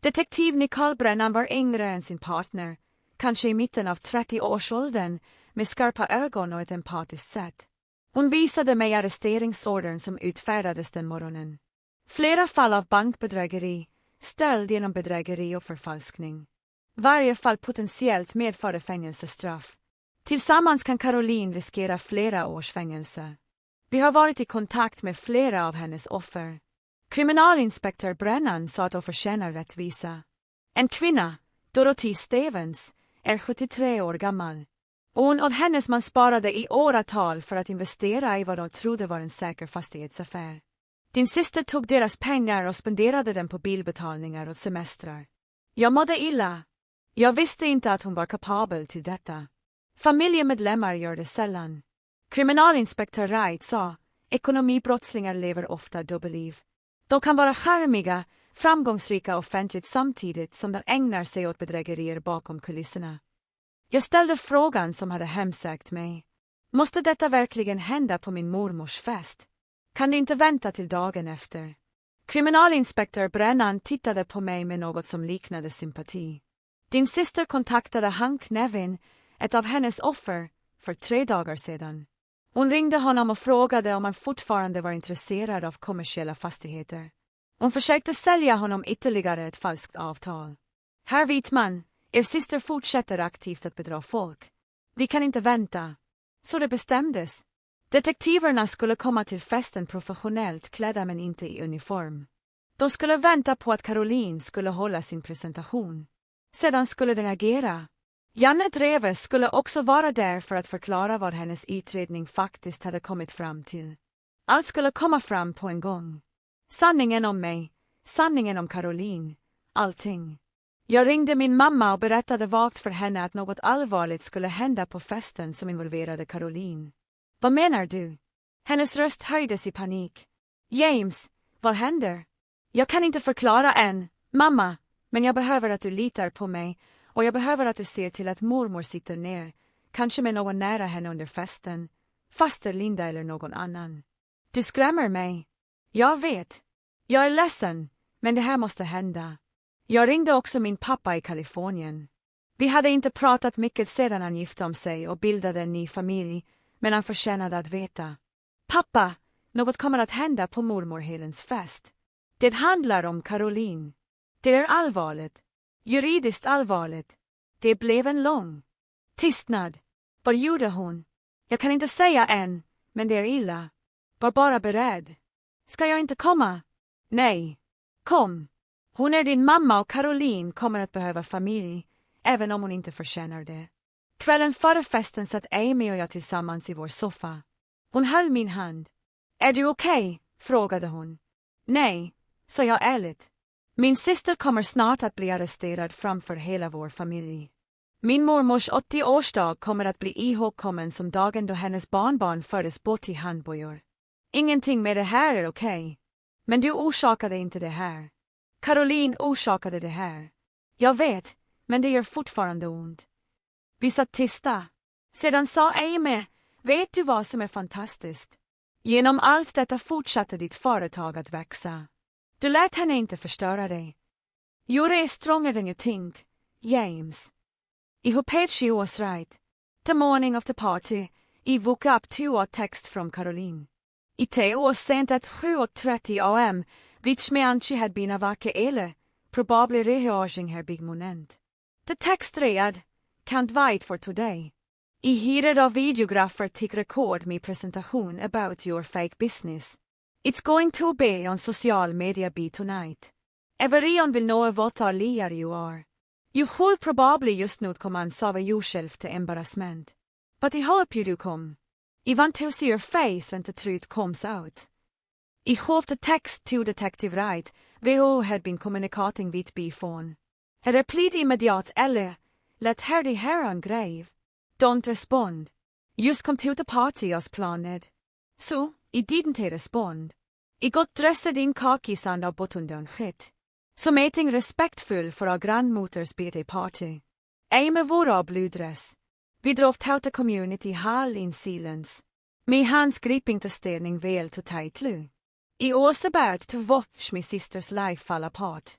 Detektiv Nicole Brennan var yngre än sin partner, kanske i mitten av 30-årsåldern, med skarpa ögon och ett empatiskt sätt. Hon visade mig arresteringsordern som utfärdades den morgonen. Flera fall av bankbedrägeri, stöld genom bedrägeri och förfalskning. Varje fall potentiellt medförde fängelsestraff. Tillsammans kan Caroline riskera flera års fängelse. Vi har varit i kontakt med flera av hennes offer. Kriminalinspektör Brennan sa att de förtjänar rättvisa. En kvinna, Dorothy Stevens, är 73 år gammal. Hon och hennes man sparade i åratal för att investera i vad de trodde var en säker fastighetsaffär. Din syster tog deras pengar och spenderade dem på bilbetalningar och semestrar. Jag mådde illa. Jag visste inte att hon var kapabel till detta. Familjemedlemmar gör det sällan. Kriminalinspektör Wright sa, ekonomibrottslingar lever ofta dubbelliv. De kan vara charmiga, framgångsrika offentligt samtidigt som de ägnar sig åt bedrägerier bakom kulisserna. Jag ställde frågan som hade hemsökt mig. Måste detta verkligen hända på min mormors fest? Kan du inte vänta till dagen efter? Kriminalinspektör Brennan tittade på mig med något som liknade sympati. Din syster kontaktade Hank Nevin, ett av hennes offer, för 3 dagar sedan. Hon ringde honom och frågade om han fortfarande var intresserad av kommersiella fastigheter. Hon försökte sälja honom ytterligare ett falskt avtal. Herr Vitman, er syster fortsätter aktivt att bedra folk. Vi kan inte vänta. Så det bestämdes. Detektiverna skulle komma till festen professionellt klädda men inte i uniform. De skulle vänta på att Caroline skulle hålla sin presentation. Sedan skulle den agera. Janet Reves skulle också vara där för att förklara vad hennes utredning faktiskt hade kommit fram till. Allt skulle komma fram på en gång. Sanningen om mig, sanningen om Caroline, allting. Jag ringde min mamma och berättade vagt för henne att något allvarligt skulle hända på festen som involverade Caroline. Vad menar du? Hennes röst höjdes i panik. James, vad händer? Jag kan inte förklara än, mamma, men jag behöver att du litar på mig och jag behöver att du ser till att mormor sitter ner, kanske med någon nära henne under festen, faster Linda eller någon annan. Du skrämmer mig. Jag vet. Jag är ledsen, men det här måste hända. Jag ringde också min pappa i Kalifornien. Vi hade inte pratat mycket sedan han gifte om sig och bildade en ny familj, men han förtjänade att veta. Pappa, något kommer att hända på mormor Helens fest. Det handlar om Caroline. Det är allvarligt. Juridiskt allvarligt. Det blev en lång tystnad. Vad gjorde hon? Jag kan inte säga än, men det är illa. Var bara beredd. Ska jag inte komma? Nej. Kom. Hon är din mamma och Caroline kommer att behöva familj, även om hon inte förtjänar det. Kvällen före festen satt Amy och jag tillsammans i vår soffa. Hon höll min hand. Är du okej? Frågade hon. Nej, sa jag ärligt. Min syster kommer snart att bli arresterad framför hela vår familj. Min mormors 80-årsdag kommer att bli ihågkommen som dagen då hennes barnbarn fördes bort i handbojor. Ingenting med det här är okej. Men du orsakade inte det här. Caroline orsakade det här. Jag vet, men det gör fortfarande ont. Vi satt tysta. Sedan sa Amy, vet du vad som är fantastiskt? Genom allt detta fortsatte ditt företag att växa. Du lät henne inte förstöra dig. Jure är stronger än you think, James. I hoppade she was right. The morning of the party, I woke up to a text from Caroline. I was sent at 7:30 am, which meant she had been awake ele, probably rehearsing her big moment. The text read, "Can't wait for today. I hired a videographer to record my presentation about your fake business. It's going to be on social media tonight. Everyone will know what a liar you are. You will probably just not come and save yourself to embarrassment. But I hope you do come. I want to see your face when the truth comes out." I hope the text to Detective Wright, who had been communicating with by phone. He replied immediat eller, "Let her the hair on grave. Don't respond. Just come to the party as planned." So, I didn't respond. I got dressed in khakis and a button-down hat. So mating respectful for our grandmother's birthday party. I med våra blue dress. Vi drove out the community hall in silence. My hands gripping the steering wheel to tightly. I was about to watch my sister's life fall apart.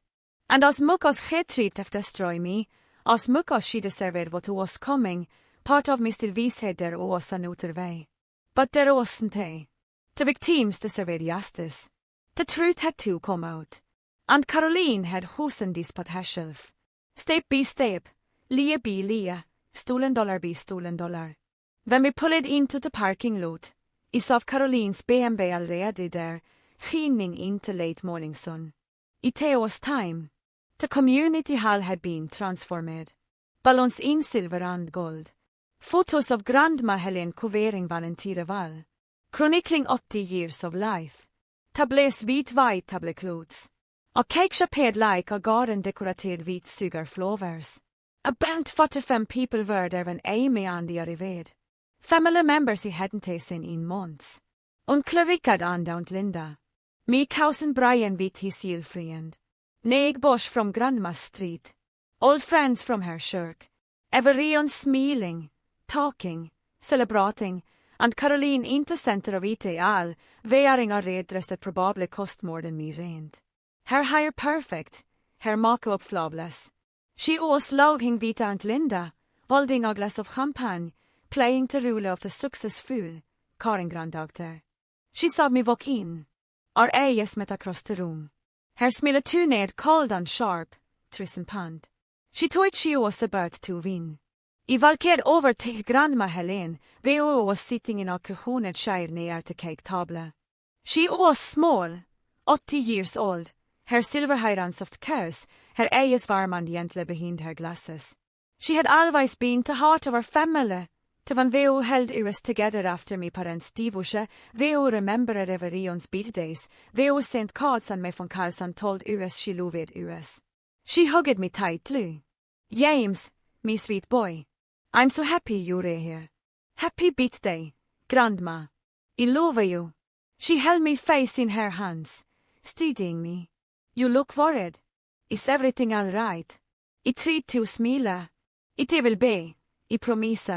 And as much as she tried to destroy me, as much as she deserved what was coming, part of me still visade there was another way. But there wasn't a. The victims deserved justice. The truth had to come out. And Caroline had hosen this but herself. Step by step, lie by lie, stolen dollar by stolen dollar. When we pulled into the parking lot, I saw Carolines BMW already there, shining into late morning sun. It was time. The community hall had been transformed. Balloons in silver and gold. Photos of Grandma Helen covering Valentine Wall. Chronicling 80 years of life. Tablets white table clothes. A cake shaped like a garden decorated with sugar flowers. About 45 people were there when Amy and I arrived. Family members I hadn't seen in months. Uncle Richard and Aunt Linda. Me cousin Brian with his friend. Neg Bosch from Grandma's street. Old friends from her shirk. Everyone smiling, talking, celebrating, and Caroline in the center of it all, wearing a red dress that probably cost more than me rent. Her hair perfect, her makeup flawless. She was laughing with Aunt Linda, holding a glass of champagne, playing the role of the successful, caring granddaughter. She saw me walk in. Our eyes met across the room. Her smile tuned cold and sharp, tris and pant. She thought she was about to win. I valkade over to Grandma Helen, who was sitting in a kuchonet chair near the cake table. She was small, 80 years old, her silver hair and soft curls, her eyes warm and gentle behind her glasses. She had always been the heart of our family, to when we held us together after my parents' divorce, we remembered everyone's birthdays, we sent cards and me von Karls and told us she loved us. She hugged me tightly. "James, me sweet boy, I'm so happy you're here. Happy birthday, Grandma. I love you." She held my face in her hands, steadying me. "You look worried. Is everything all right?" I tried to smile. "It will be, I promise."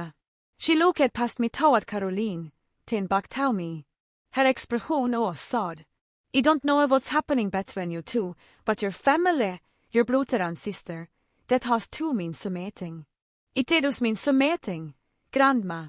She looked past me toward Caroline, then back to me. Her expression was sad. "I don't know what's happening between you two, but your family, your brother and sister, that has to mean something. It does mean something, Grandma.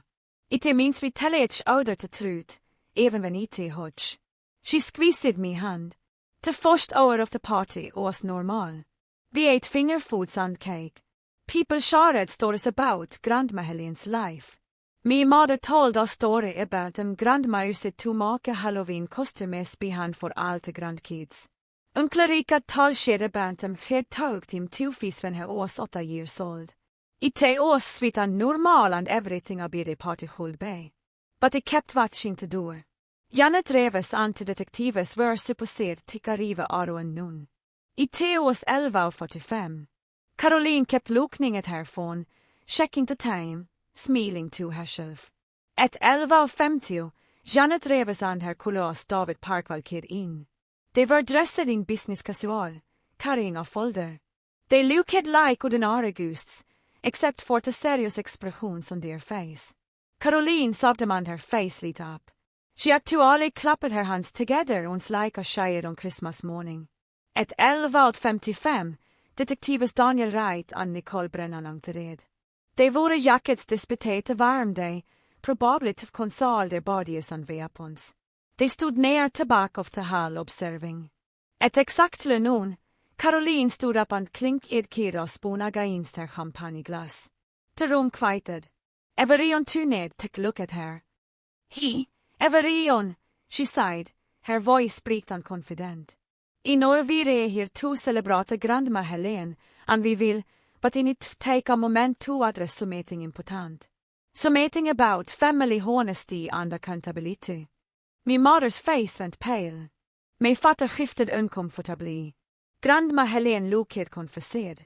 It means we tell each other the truth, even when it hurts." She squeezed my hand. The first hour of the party was normal. We ate finger foods and cake. People shared stories about Grandma Helen's life. My mother told a story about Grandma used to make Halloween costumes behind for all the grandkids. Uncle Richard told about he taught him two-face when he was 8 years old. It was sweet and normal and everything a birthday party should be. But he kept watching the door. Janet Reves and the detectives were supposed to arrive around noon. It was 11:45. Caroline kept looking at her phone, checking the time, smiling to herself. At 11:50, Janet Reves and her colleagues David Parkvalkid in. They were dressed in business casual, carrying a folder. They looked like ordinary ghosts, except for the serious expressions on their face. Caroline saw them and her face lit up. She actually clapped her hands together once like a child on Christmas morning. Ett 11:55, detektives Daniel Wright och Nicole Brennan antered. De vore jackets disputete varm de, probabligt konsal der bodies an weapons. De stod ner tillbaka till hall observing. Ett exakt nun, Caroline stod upp and klink edkira spona gains ter champagneglas. The room quieted. Everion tuned took look at her. Everion, she sighed, her voice spreekt and confident. I når vi hier to celebrate grandma Helene, and vi will, but in it take a moment to address something important. Something about family honesty and accountability. My mother's face went pale. My father skifted uncomfortably. Grandma Helene looked confessed.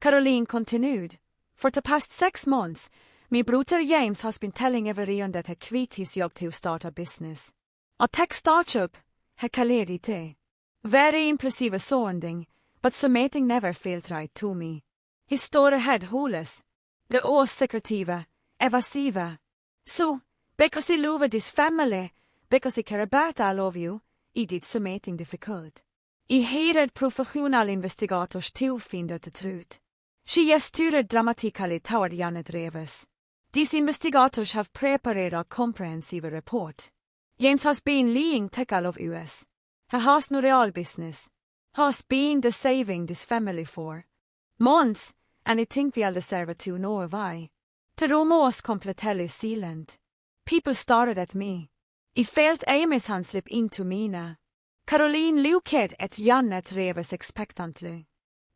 Caroline continued. For the past 6 months, my brother James has been telling everyone that he quit his job to start a business. A tech startup, he called it. Very impressive sounding, but something never felt right to me. His story had holes. The osekretive, evasive. So, because I love this family, because I care about all of you, I did something difficult. I hired professional investigators to find out the truth. She gestured dramatically toward Janet Reves. These investigators have prepared a comprehensive report. James has been lying to all of us. He has no real business. Has been deceiving this family for months, and I think we all deserve to know why. The room was completely silent. People stared at me. I felt Amy's hand slip into mine. Caroline looked at Janet Reves expectantly.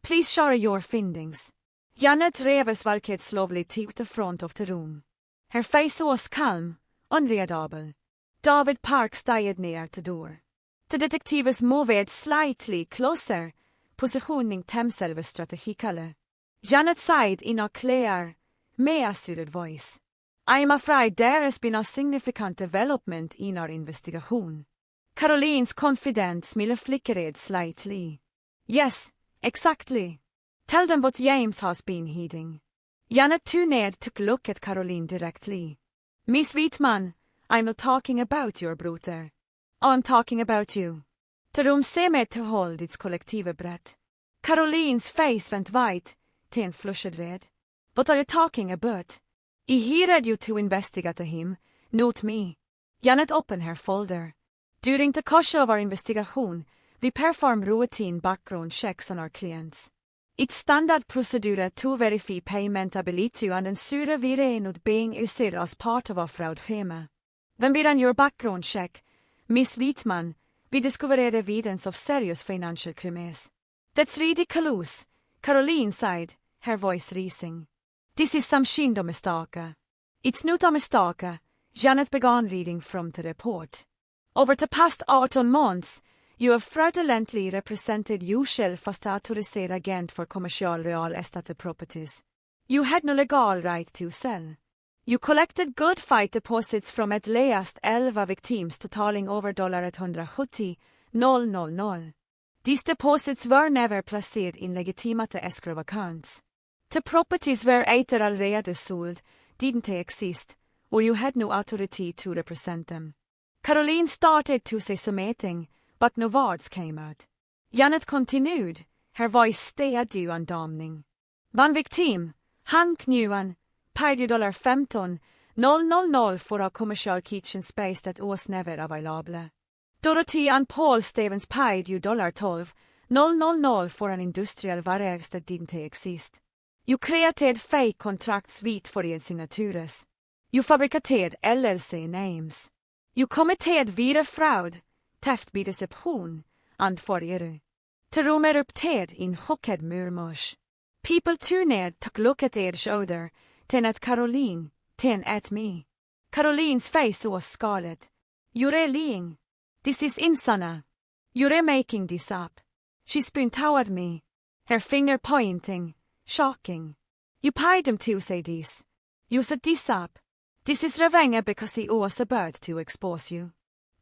Please share your findings. Janet Reves walked slowly to the front of the room. Her face was calm, unreadable. David Park stayed near the door. The detectives moved slightly closer, positioning themselves strategically. Janet sighed in a clear, measured voice. I am afraid there has been a significant development in our investigation. Caroline's confident smile flickered slightly. Yes, exactly. Tell them what James has been hiding. Janet tuned took a look at Caroline directly. Miss Wheatman, I'm not talking about your brother. I'm talking about you. The room seemed to hold its collective breath. Caroline's face went white, then flushed red. What are you talking about? I hired you to investigate him, not me. Janet opened her folder. During the course of our investigation, we perform routine background checks on our clients. It's standard procedure to verify paymentability and ensure we are not being used as part of a fraud scheme. When we ran your background check, Miss Wheatman, we discovered evidence of serious financial crimes. That's ridiculous, Caroline sighed, her voice rising. This is some kind of mistake. It's not a mistake, Janet began reading from the report. Over the past 18 months, you have fraudulently represented yourself as the authorized agent for commercial real estate properties. You had no legal right to sell. You collected good fight deposits from at least 11 victims totaling over $170,000. These deposits were never placed in legitimate escrow accounts. The properties were either already sold, didn't they exist, or you had no authority to represent them. Caroline started to say something, but no words came out. Janet continued, her voice steady and damning. One victim, han knuan, paid you $15,000 for a commercial kitchen space that was never available. Dorothy and Paul Stevens paid you $12,000 for an industrial warehouse that didn't exist. You created fake contracts with for your signatures. You fabricated LLC names. You committed vidare fraud, theft by deception, and forgery. The room erupted in chocked murmurs. People tuned took a look at each other, then at Caroline, then at me. Caroline's face was scarlet. You're lying. This is insane. You're making this up. She spun toward me, her finger pointing, shocking. You paid him to say this. You set this up. This is revenge because he was about to expose you.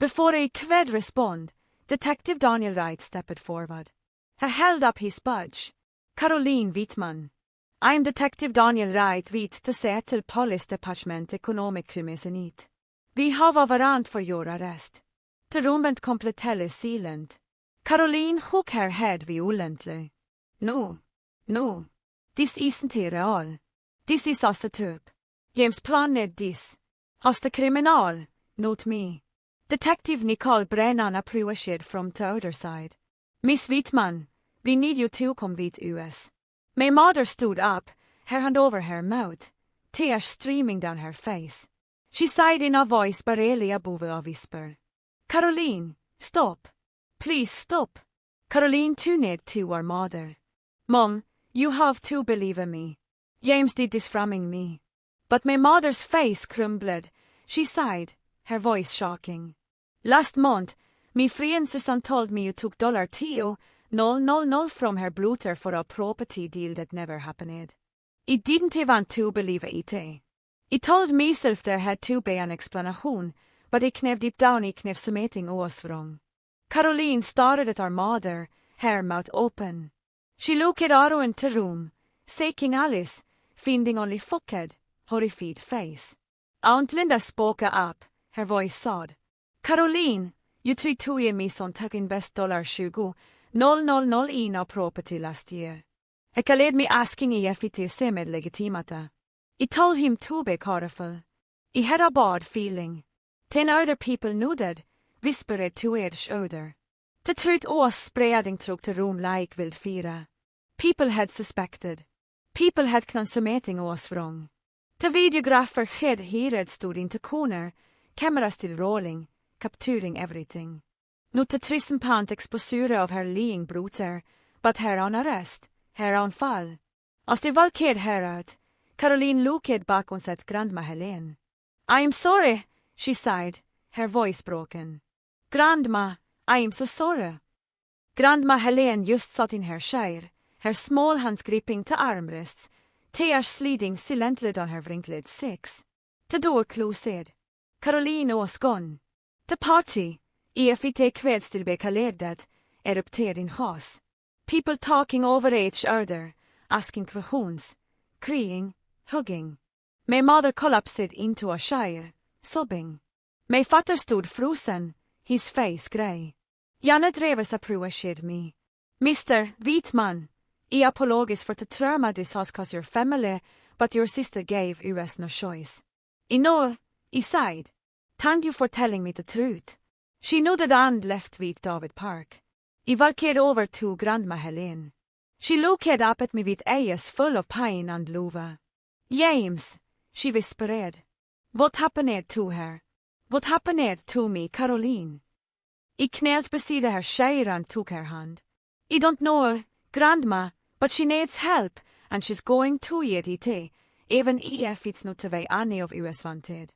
Before I could respond, Detective Daniel Wright stepped forward. He held up his badge. Caroline Wheatman. I'm Detective Daniel Wright with the Seattle Police Department Economic Crimes Unit. We have a warrant for your arrest. The room went completely silent. Caroline shook her head violently. No. This isn't real. This is us a typ. James planned this. Has the criminal, not me. Detective Nicole Brennan approached from the other side. Miss Whitman, we need you to come with us. My mother stood up, her hand over her mouth, tears streaming down her face. She sighed in a voice barely above a whisper. Caroline, stop. Please stop. Caroline turned to her mother. Mom, you have to believe in me. James did this framing me. But my mother's face crumbled. She sighed, her voice shocking. Last month, me friend Susan told me you took $2,000 from her brother for a property deal that never happened. I didn't want to believe it. I told myself there had to be an explanation, but I knew deep down I knew something was wrong. Caroline stared at her mother, her mouth open. She looked around the room, seeking Alice, finding only fucked, horrified face. Aunt Linda spoke up, her voice sawed. Caroline, you tried to ge me sånt här invest $20,000 in our property last year. Hecka led me asking if it is med legitimata. I told him to be careful. I had a bad feeling. 10 other people nodded, whispered to each other. The truth was spreading through the room like wildfire. People had suspected. People had consummating was wrong. The videographer had heard stood in the corner, camera still rolling, capturing everything. Not the trisenpant exposure of her lying brother, but her on arrest, her on fall. As de valked her out, Caroline looked back and said Grandma Helene. I am sorry, she sighed, her voice broken. Grandma, I am so sorry. Grandma Helene just sat in her chair, her small hands gripping the armrests, tears sleeding silently down her wrinkled cheeks. The door closed. Caroline was gone. The party, if it kväll still be kalled, erupted in chaos. People talking over each other, asking questions, crying, hugging. My mother collapsed into a chair, sobbing. My father stood frozen, his face grey. Janne Dreves approached me. Mr. Whitman, I apologize for the trauma this has caused your family, but your sister gave us no choice. I know, I sighed. Thank you for telling me the truth. She nodded and left with David Park. I walked over to Grandma Helene. She looked up at me with eyes full of pain and love. James, she whispered. What happened to her? What happened to me, Caroline? I knelt beside her chair and took her hand. I don't know, Grandma, but she needs help, and she's going to get it, even if it's not the way any of us wanted.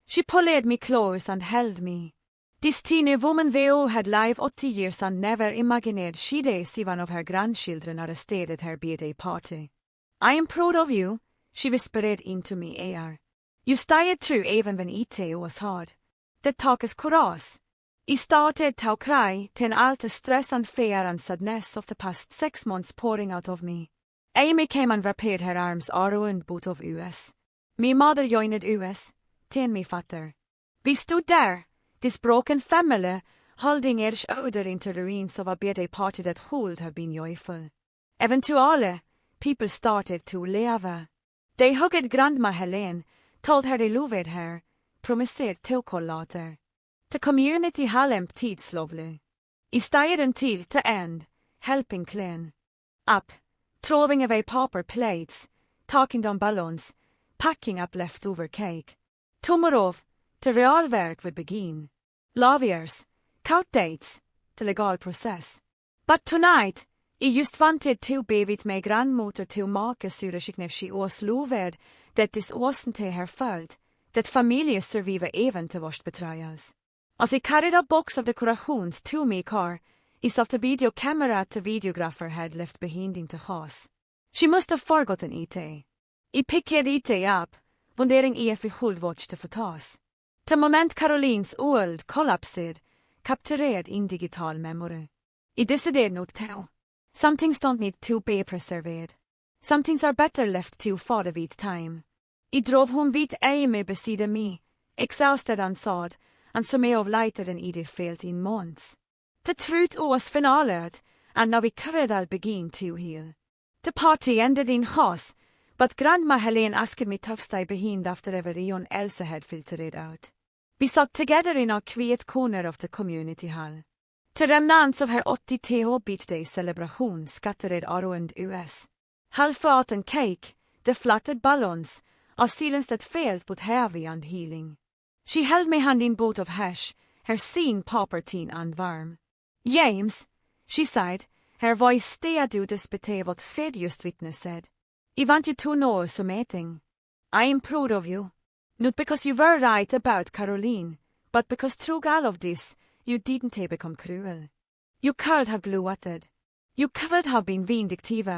She pulled me close and held me. This teeny woman VO had lived 80 years and never imagined she'd see one of her grandchildren arrested at her birthday party. I am proud of you, she whispered into me ear. You stayed true even when it was hard. That talk is courage. I started to cry, ten all the stress and fear and sadness of the past 6 months pouring out of me. Amy came and wrapped her arms around both of us. Me mother joined us, ten me father. We stood there, this broken family, holding each other into the ruins of a birthday party that would have been joyful. Eventually, people started to leave. They hugged Grandma Helene, told her they loved her, promised to call later. The community halem tidslovely. I stayed until the end, helping clean up, throwing away paper plates, talking down balloons, packing up leftover cake. Tomorrow, the real work would begin. Lawyers, court dates, the legal process. But tonight, I just wanted to be with my grandmother to make sure she was loved, that this wasn't her fault, that familjer survive even till vårt betrayals. As I carried a box of decorations to my car, I saw the video camera the videographer had left behind in the house. She must have forgotten it. I picked it up, wondering if I should watch the photos. The moment Carolines world collapsed, captured in digital memory. I decided not to. Some things don't need to be preserved. Some things are better left to far with time. I drove home with Amy beside me, exhausted and sad, and so may have lighter than I'd felt in months. The truth was finalert, and now we covered all begin to heal. The party ended in chaos, but Grandma Helene asked me to stay behind after everyone else had filtered out. We sat together in a quiet corner of the community hall. The remnants of her 80th birthday celebration scattered around us. Half-eaten cake, the flattered balloons, a silence that felt but heavy and healing. She held my hand in both of hers, her scene property and warm. James, she sighed, her voice steady despite what Fed just witness said. I want you to know something. I am proud of you. Not because you were right about Caroline, but because through all of this, you didn't become cruel. You could have gloated. You could have been vindictive.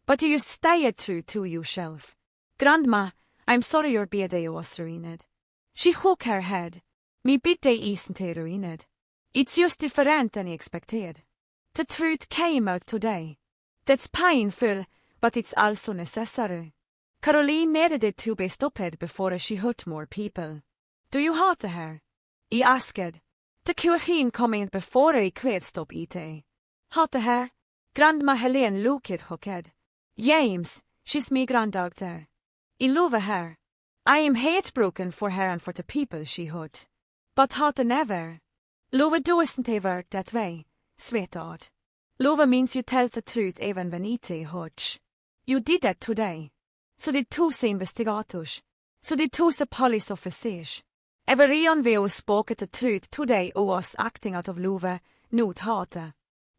But you stayed true to yourself. Grandma, I'm sorry your birthday was ruined. She shook her head. My birthday isn't ruined. It's just different than I expected. The truth came out today. That's painful, but it's also necessary. Caroline needed it to be stopped before she hurt more people. Do you hate her? I asked. The question coming before I quit stop eating. Hate her? Grandma Helene looked shocked. James, she's my granddaughter. I love her. I am heartbroken for her and for the people she hurt. But hate never. Love doesn't work that way, sweetheart. Love means you tell the truth even when it hurts. You did that today. So did two investigators. So did two police officers. Everyone who spoke the truth today was acting out of love, not hate.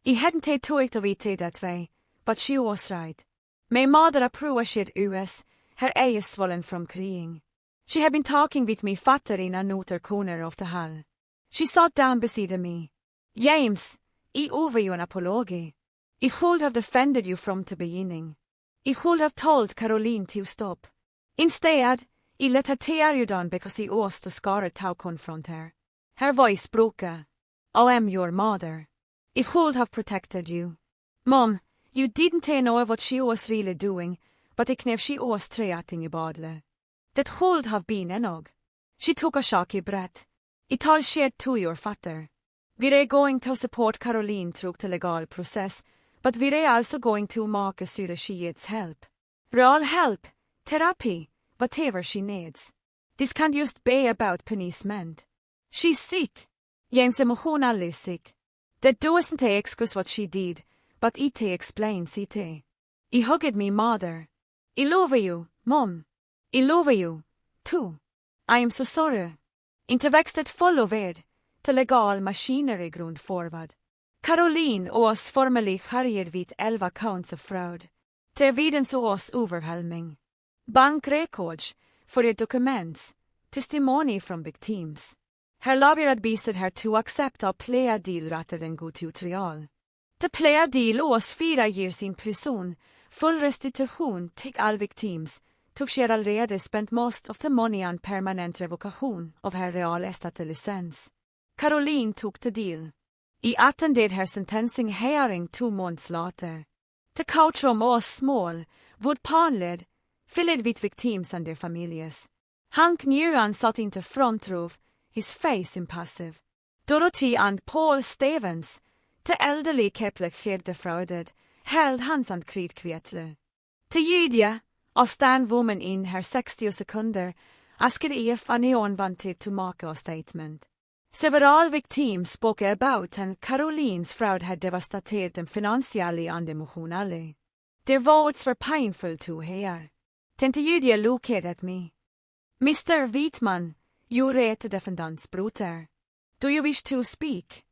I hadn't thought of it that way, but she was right. My mother approved us, her eyes swollen from crying. She had been talking with me father in another corner of the hall. She sat down beside me. James, I owe you an apology. I should have defended you from the beginning. I should have told Caroline to stop. Instead, I let her tear you down because he was too scared to confront her. Her voice broke. I am your mother. I should have protected you. Mom, you didn't know what she was really doing, but I knew she was treating you badly. That should have been enough. She took a shocky breath. It all shared to your father. We're going to support Caroline through the legal process, but we're also going to make sure she gets help. Real help, therapy, whatever she needs. This can't just be about punishment. She's sick. James emotionally is sick. That doesn't excuse what she did, but it explains it. I hugged me mother. I love you, Mom. I love you, too. I am so sorry. Inte växtet followed, the legal machinery grund forward. Caroline was formally charged with 11 counts of fraud. The evidence was overwhelming. Bank records, for the documents, testimony from victims. Her lawyer advised her to accept a plea deal rather than go to trial. The plea deal was 4 years in prison, full restitution till all victims, tog she already spent most of the money on permanent revocation of her real estate license. Caroline took the deal. I attended her sentencing hearing 2 months later. The courtroom was small, wood-paneled, filled with victims and their families. Hank Nguyen sat in the front row, his face impassive. Dorothy and Paul Stevens, the elderly couple who defrauded, held hands and cried quietly. The Julia, a stand woman in her 60 sekunder, asked if anyone wanted to make a statement. Several victims spoke about and Caroline's fraud had devastated them financially and emotionally. Their words were painful to hear. Then the Julia looked at me. Mr. Whitman, you read the defendant's brother. Do you wish to speak?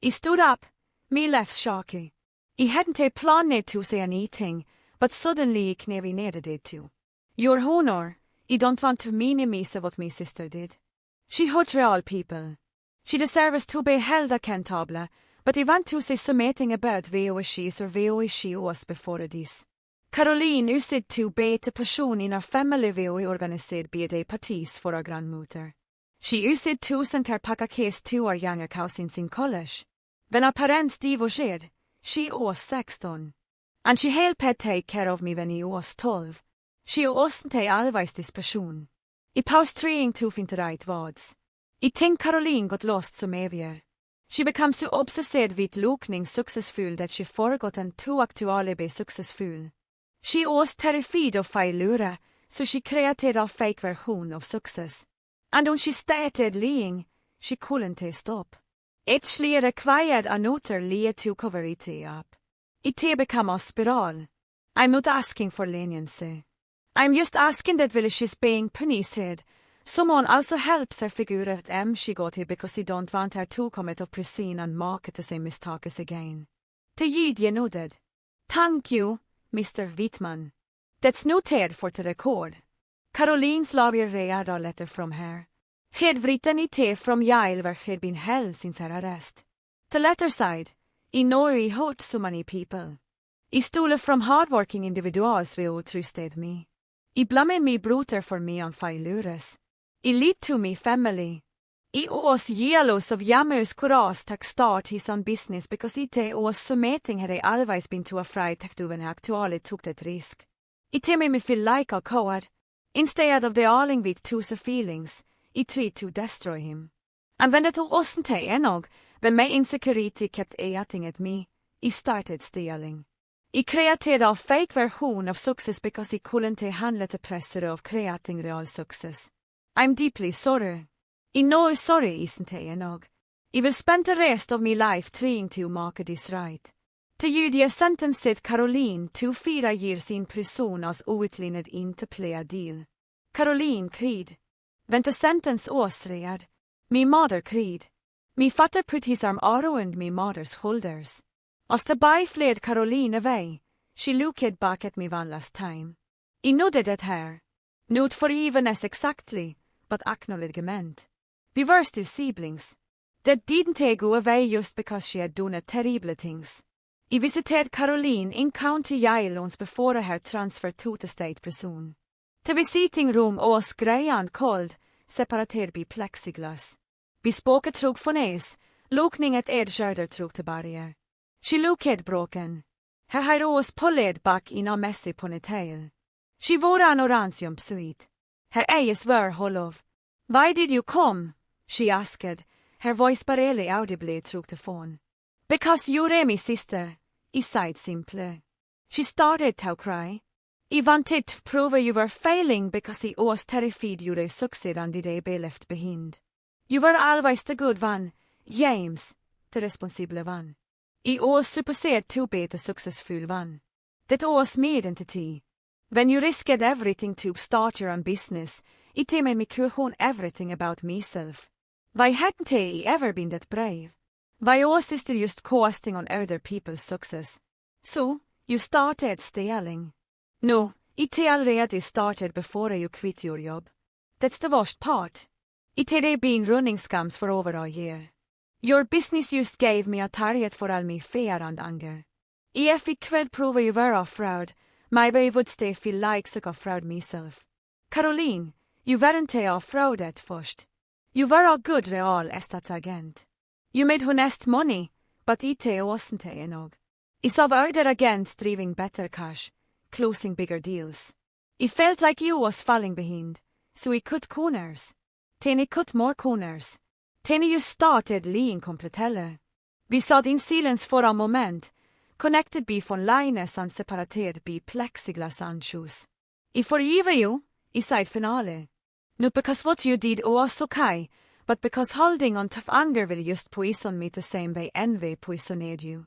I stood up, me left shocky. I hadn't planned to say anything, but suddenly I knew I needed it to. Your Honor, I don't want to minimize what my sister did. She hurt real people. She deserves to be held accountable, but I want to say something about who she is or who she was before this. Caroline used to be the person in our family who organisered birthday parties for our grandmother. She used to send her packages to our younger cousins in college. When our parents divorced, she was 16. And she helped take care of me when I was 12. She wasn't always this person. I paused trying to find the right words. I think Caroline got lost some earlier. She became så obsessed vid lokning successful that she forgot en to aktuelle be successful. She was terrified of failure, so she created a fake version of success. And when she started lying, she couldn't stop. Actually required another lie to cover it up. It became a spiral. I'm not asking for leniency. I'm just asking that while she's being punished, someone also helps her figure out she got it because he don't want her to commit up prison and make the same mistakes again. To you nodded. Thank you, Mr. Whitman. That's noted for the record. Caroline's lawyer read a letter from her. She had written it from jail where she had been held since her arrest. The letter said, I know I hurt so many people. I stole from hard-working individuals who trusted me. I blamed me brother for me on failures. I lied to me family. I was jealous of Jammers courage to start his own business because I was something had I always been too afraid to do when I actually took that risk. It made me feel like a coward. Instead of dealing with those feelings, I tried to destroy him. And when that wasn't enough, when my insecurity kept eating at me, I started stealing. I created a fake version of success because I couldn't handle the pressure of creating real success. I'm deeply sorry. I know sorry isn't enough. I will spend the rest of my life trying to make this right. To you sentenced Caroline to 4 years in prison as outlined in to play a deal. Caroline cried. When the sentence was read, my mother cried. My father put his arm around my mother's shoulders. As the boy fled Caroline away, she looked back at me one last time. I nodded at her. Not for even as exactly, but acknowledgement. We were still siblings. That didn't go away just because she had done terrible things. I visited Caroline in county jail once before her transfer to the state prison. The visiting room was grey and cold, separated by plexiglass. Bespoke trug fornes, lokning et edskärder trug till barrier. She looked broken. Her hair was pulled back in a messy ponytail. She wore an orange jumpsuit. Her eyes were hollow. Why did you come? She asked, her voice barely audibly through the phone. Because you're my sister, I said simply. She started to cry. I wanted to prove you were failing because I was terrified you'd succeed and they'd be left behind. You were always the good one, James, the responsible one. I was supposed to be the successful one. That was my identity. When you risked everything to start your own business, it made me question everything about myself. Why hadn't I ever been that brave? Why was I still just coasting on other people's success? So, you started stealing. No, it already started before you quit your job. That's the worst part. It had been running scams for over a year. Your business just gave me a target for all my fear and anger. If I could prove you were a fraud, maybe I would stay feel like such a fraud myself. Caroline, you weren't a fraud at first. You were a good real estate agent. You made honest money, but it wasn't enough. I saw other agents driving better cash, closing bigger deals. I felt like you was falling behind, so I cut corners. Then I cut more corners. Then you started lying completely. Vi satt in silence for a moment, connected by von lines and separated by plexiglass anschluss. I forgive you, I said finally. Not because what you did was okay, but because holding on to anger will just poison me the same way envy poisoned you.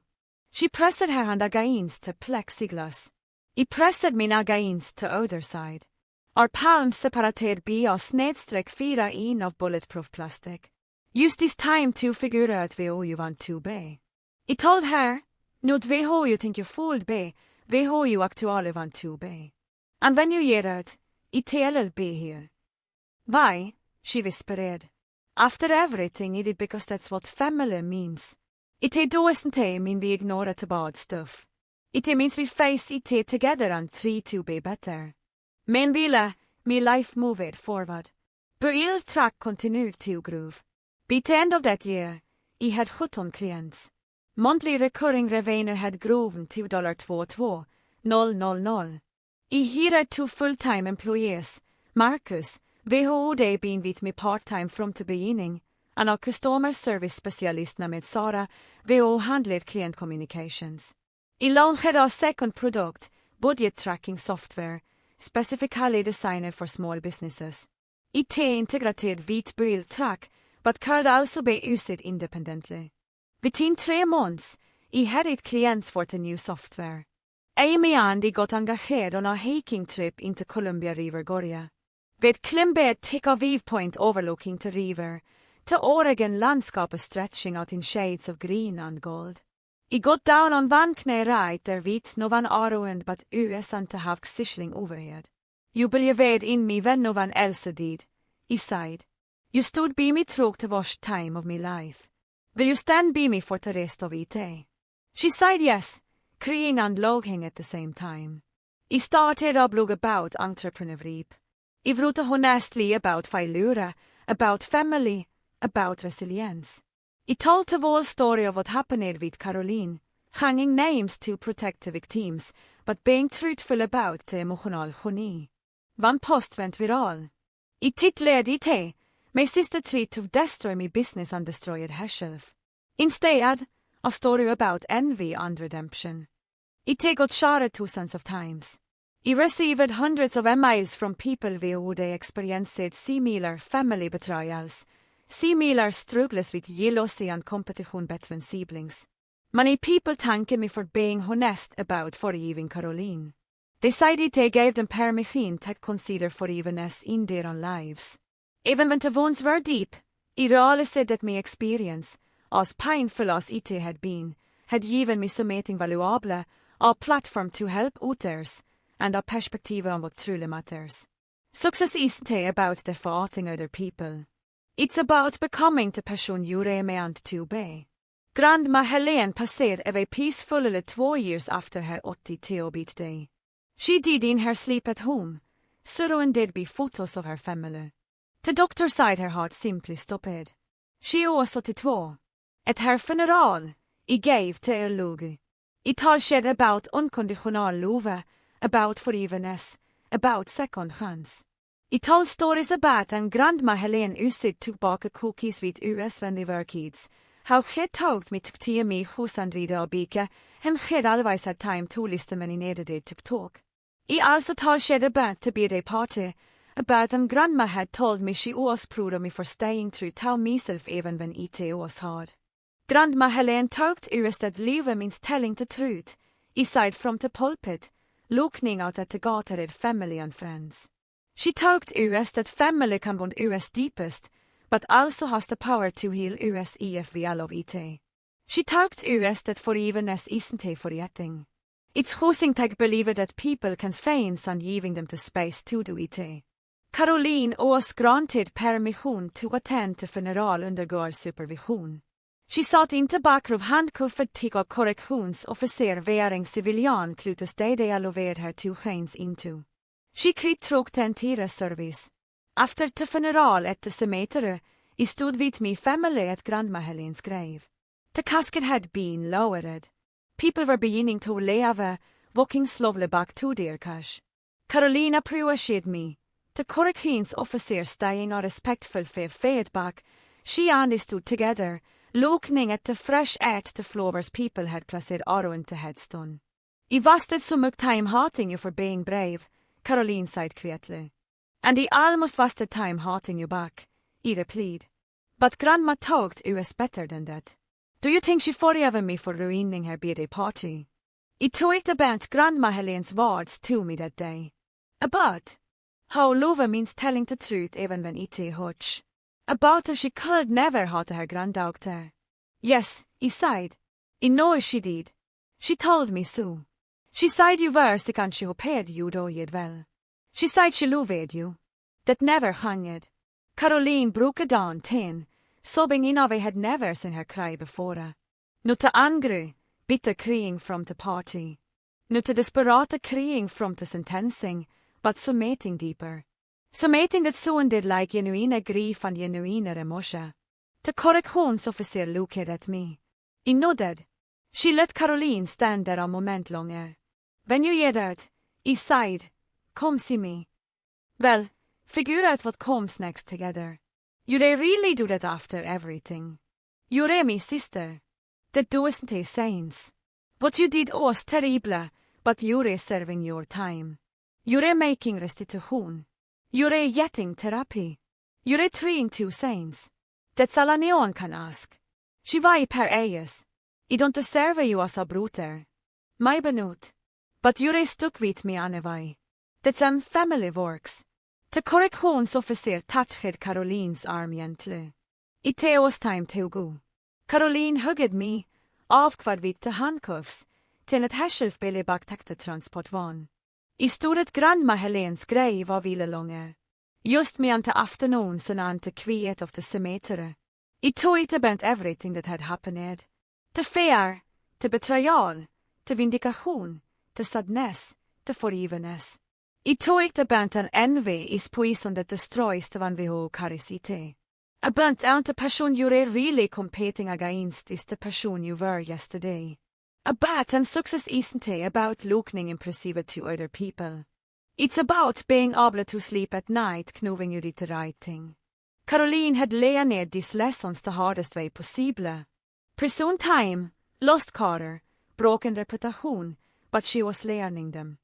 She pressed her hand against the plexiglass. I pressed mine against the other side. Our palms separated by a snedstreck 4 in of bulletproof plastic. Use this time to figure out who you want to be. I told her, not who you think you fooled be, who you actually want to be. And when you hear it, it'll be here. Why? She whispered. After everything I did because that's what family means. It doesn't mean we ignore the bad stuff. It means we face it together and try to be better. Men ville, my life moved forward. But ill track continued to groove. By the end of that year, I had 17 clients. Monthly recurring revenue had grown to $22,000. I hired 2 full-time employees, Marcus, who had been with me part-time from the beginning, Han är customer service specialist med Sara, VO handled client communications. I launchade av second product, budget tracking software, specifically designed for small businesses. IT integrated vit bill track, but could also be used independently. Within 3 months, I had it clients for the new software. Amy and I got engaged on a hiking trip into Columbia River Gorja. We'd climbed a thick viewpoint overlooking the river, to Oregon landscape stretching out in shades of green and gold. I got down on one knee right there vid novan around but US and to have sizzling overhead. You believed in me when no one else did, I sighed. You stood by me through the worst time of my life. Will you stand by me for the rest of it? She sighed yes, crying and laughing at the same time. I started a blog about entrepreneurship. I wrote honestly about failure, about family, about resilience. I told the whole story of what happened with Caroline, hanging names to protect the victims, but being truthful about the emotional journey. One post went viral. I titled it, "My sister tried to destroy my business and destroyed herself." Instead, a story about envy and redemption. It got shared thousands of times. I received hundreds of emails from people who they experienced similar family betrayals, similar struggles with jealousy and competition between siblings. Many people thanked me for being honest about forgiving Caroline. They said they gave them permission to consider forgiveness in their own lives. Even when the wounds were deep, I realized that my experience, as painful as it had been, had given me something valuable, a platform to help others, and a perspective on what truly matters. Success isn't about defeating other people. It's about becoming the person you're meant to be. Grandma Helene passerade away peacefully 2 years after her 80th birthday. She did in her sleep at home, surrounded by photos of her family. The doctor said her heart simply stopped. She was 82. At her funeral, I gave till a ljög. I talade about unconditional love, about forgiveness, about second chance. I told stories about and Grandma Helene used to bake cookies with us when they were kids. How she talked me to me hos and read a bike, and she always had time to listen when I needed it to talk. I also told about the birthday party, about them Grandma had told me she was proud of me for staying true to myself even when it was hard. Grandma Helene talked us that live means telling the truth, aside from the pulpit, looking out at the gathered family and friends. She talked us that family can bond us deepest, but also has the power to heal us if we love it. She talked us that forgiveness isn't forgetting. It's choosing to believe that people can find and giving them the space to do it. Caroline was granted permission to attend the funeral under guard supervision. She satt inte bakom handkuffet till a korrektionsofficer wearing civilian klutus de alloverade her to chains into. She kritrok den tira service. After the funeral at the cemetery, I stood with me family at Grandma Helene's grave. The casket had been lowered. People were beginning to leave, walking slowly back to their cash. Caroline appreciated me. The correctionsofficer staying a respectful feedback. She and I stood together, looking at the fresh at the flowers people had placed around the headstone. I wasted so much time hating you for being brave, Caroline said quietly. And I almost wasted time hating you back, I replied. But Grandma talked us better than that. Do you think she forgave me for ruining her birthday party? I told about Grandma Helene's words to me that day. About how love means telling the truth even when it hurts. About how she could never hate her granddaughter. Yes, I said. I know she did. She told me so. She said you were så kanske hoppade you då well. She said she loved you. That never hanged. Caroline broke down ten, sobbing in I had never seen her cry before. Not the angry, bitter crying from the party. Not the desperate crying from the sentencing, but something deeper. Something that sounded like genuine grief and genuine emotion. The correctionsofficer looked at me. I nodded. She let Caroline stand there a moment longer. When you get out, I said, come see me. Well, figure out what comes next together. You really do that after everything. You're my sister. That doesn't sense. What you did was terrible, but you're serving your time. You're making restitution. You're getting therapy. You're trying to sense. That's all anyone can ask. She var per ejes. I don't serve you as a bruter. My benut. But you're stuck with me anyway. That's family works. Te korrektionsofficer tatched Carolines arm gentle. I teos time to go. Caroline hugged me, avkvad vid te handcuffs, till ett hässelfbille baktäckte transport van. I stod ett grandma Helens grej var vilelånge. Just me ante afternoon så ante kviet of the cemetery. I tog about everything that had happened. Te fear, te betrayal, te vindikation, te sadness, te forgiveness. I tog about an envy is poison that destroys the van vi ho karisite. About ante person you're really competing against is the person you were yesterday. About success isn't about looking impressive to other people. It's about being able to sleep at night knowing you did the right thing. Caroline had learned these lessons the hardest way possible. Prison time, lost career, broken reputation, but she was learning them.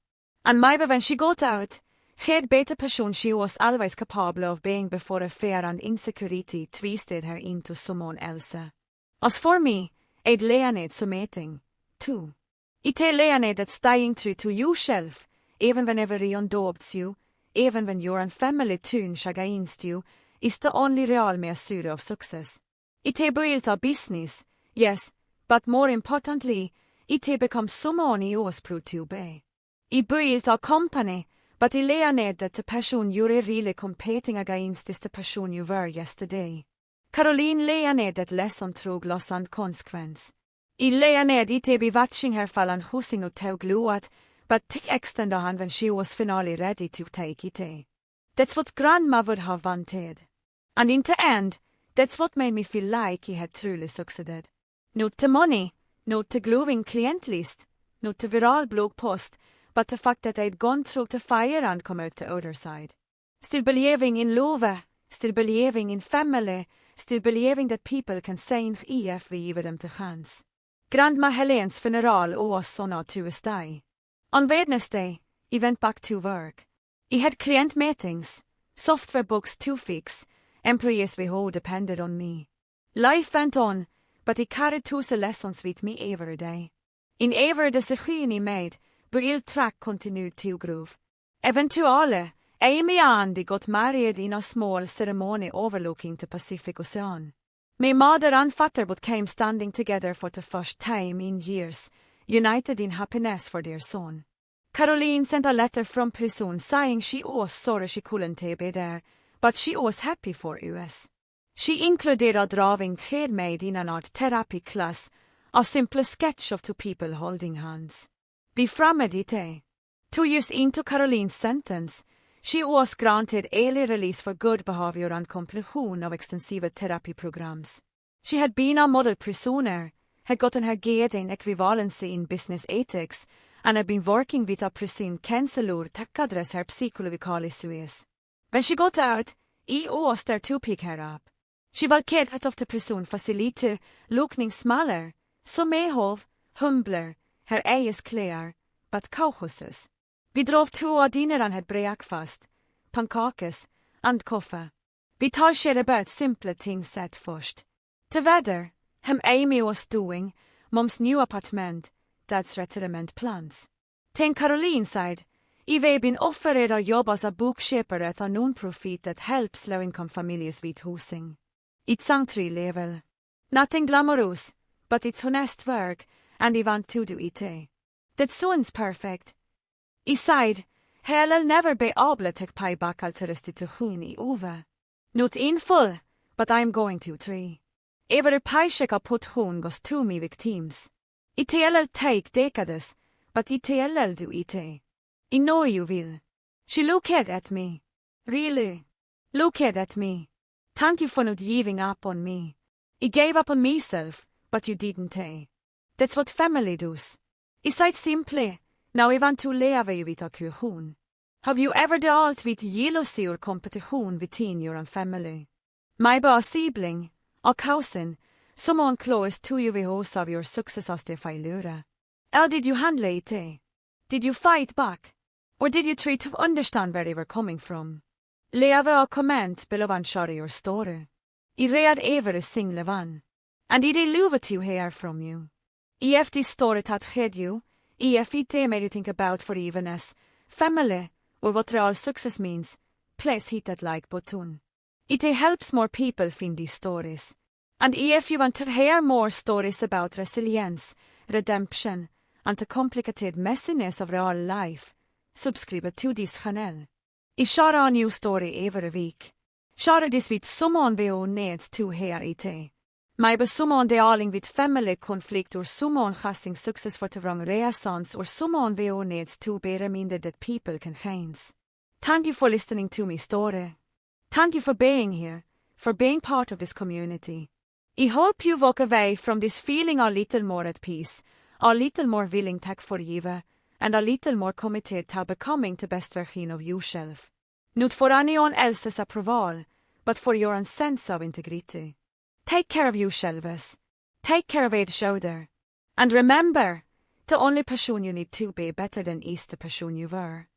And maybe when she got out, had better person she was always capable of being before a fear and insecurity twisted her into someone else. As for me, I'd learned something, too. It learned that staying true to yourself, even whenever everyone doubts you, even when your family turns against you, is the only real measure of success. It built a business, yes, but more importantly, it become someone you was proud to be. It built a company, but it learned that the person you're really competing against is the person you were yesterday. Caroline learned that lesson through loss and consequence. I learned it be watching her fall and husing no tau gluat, but take extend a hand when she was finally ready to take it. That's what Grandma would have wanted. And in the end, that's what made me feel like he had truly succeeded. Not the money, not the glowing client list, not the viral blog post, but the fact that I'd gone through the fire and come out the other side. Still believing in love, still believing in family, still believing that people can save if we give them the chance. Grandma Helen's funeral was on a Tuesday. On Wednesday, I went back to work. I had client meetings, software bugs to fix, employees who depended on me. Life went on, but I carried those lessons with me every day. In every decision I made, build track continued to groove. Eventually, Amy and I got married in a small ceremony overlooking the Pacific Ocean. My mother and father both came standing together for the first time in years, united in happiness for their son. Caroline sent a letter from prison saying she was sorry she couldn't be there, but she was happy for us. She included a drawing she'd made in an art therapy class, a simple sketch of two people holding hands. We framed it. 2 years into Caroline's sentence, she was granted early release for good behavior and completion of extensive therapy programs. She had been a model prisoner, had gotten her GED in equivalency in business ethics, and had been working with a prison counselor to address her psychological issues. When she got out, I was there to pick her up. She var ked of the prison facility, looking smaller, så medhov, humbler, her ejes kläder, but kauhuses. Vi drove to a dinner and had breakfast, pancakes, and coffee. Vi talade about simple things at first. The weather, Amy was doing, Mom's new apartment, Dad's retirement plans. Then Caroline said, I've been offered a job as a bookkeeper at a non-profit that helps low-income families with housing. It's entry level. Nothing glamorous, but it's honest work, and I want to do it. That sounds perfect. I said, I'll never be able to pay back all the restitution I owe. Not in full, but I'm going to try. Every paycheck I put home goes to me victims. It'll take decades, but it'll do it. I know you will. She looked at me. Really? Looked at me. Thank you for not giving up on me. I gave up on myself, but you didn't. That's what family does. I said simply, now I want to live with a kusion. Have you ever dealt with jealousy or competition within your own family? My bara sibling, och cousin, someone close to you because of your success as the failure. Or did you handle it? Did you fight back? Or did you try to understand where they were coming from? Leave a comment below and share your story. I read ever sing levan. And I love to hear from you. If this story had hit you, if it made you think about forgiveness, family, or what real success means, please hit that like button. It helps more people find these stories. And if you want to hear more stories about resilience, redemption, and the complicated messiness of real life, subscribe to this channel. I share a new story every week. Share this with someone who needs to hear it. Maybe someone dealing with family conflict or someone having success for the wrong reasons or someone who needs to be reminded that people can change. Thank you for listening to my story. Thank you for being here, for being part of this community. I hope you walk away from this feeling a little more at peace, a little more willing to forgive, and a little more committed to becoming the best version of yourself. Not for anyone else's approval, but for your own sense of integrity. Take care of yourselves. Take care of each other. And remember, the only person you need to be better than is the person you were.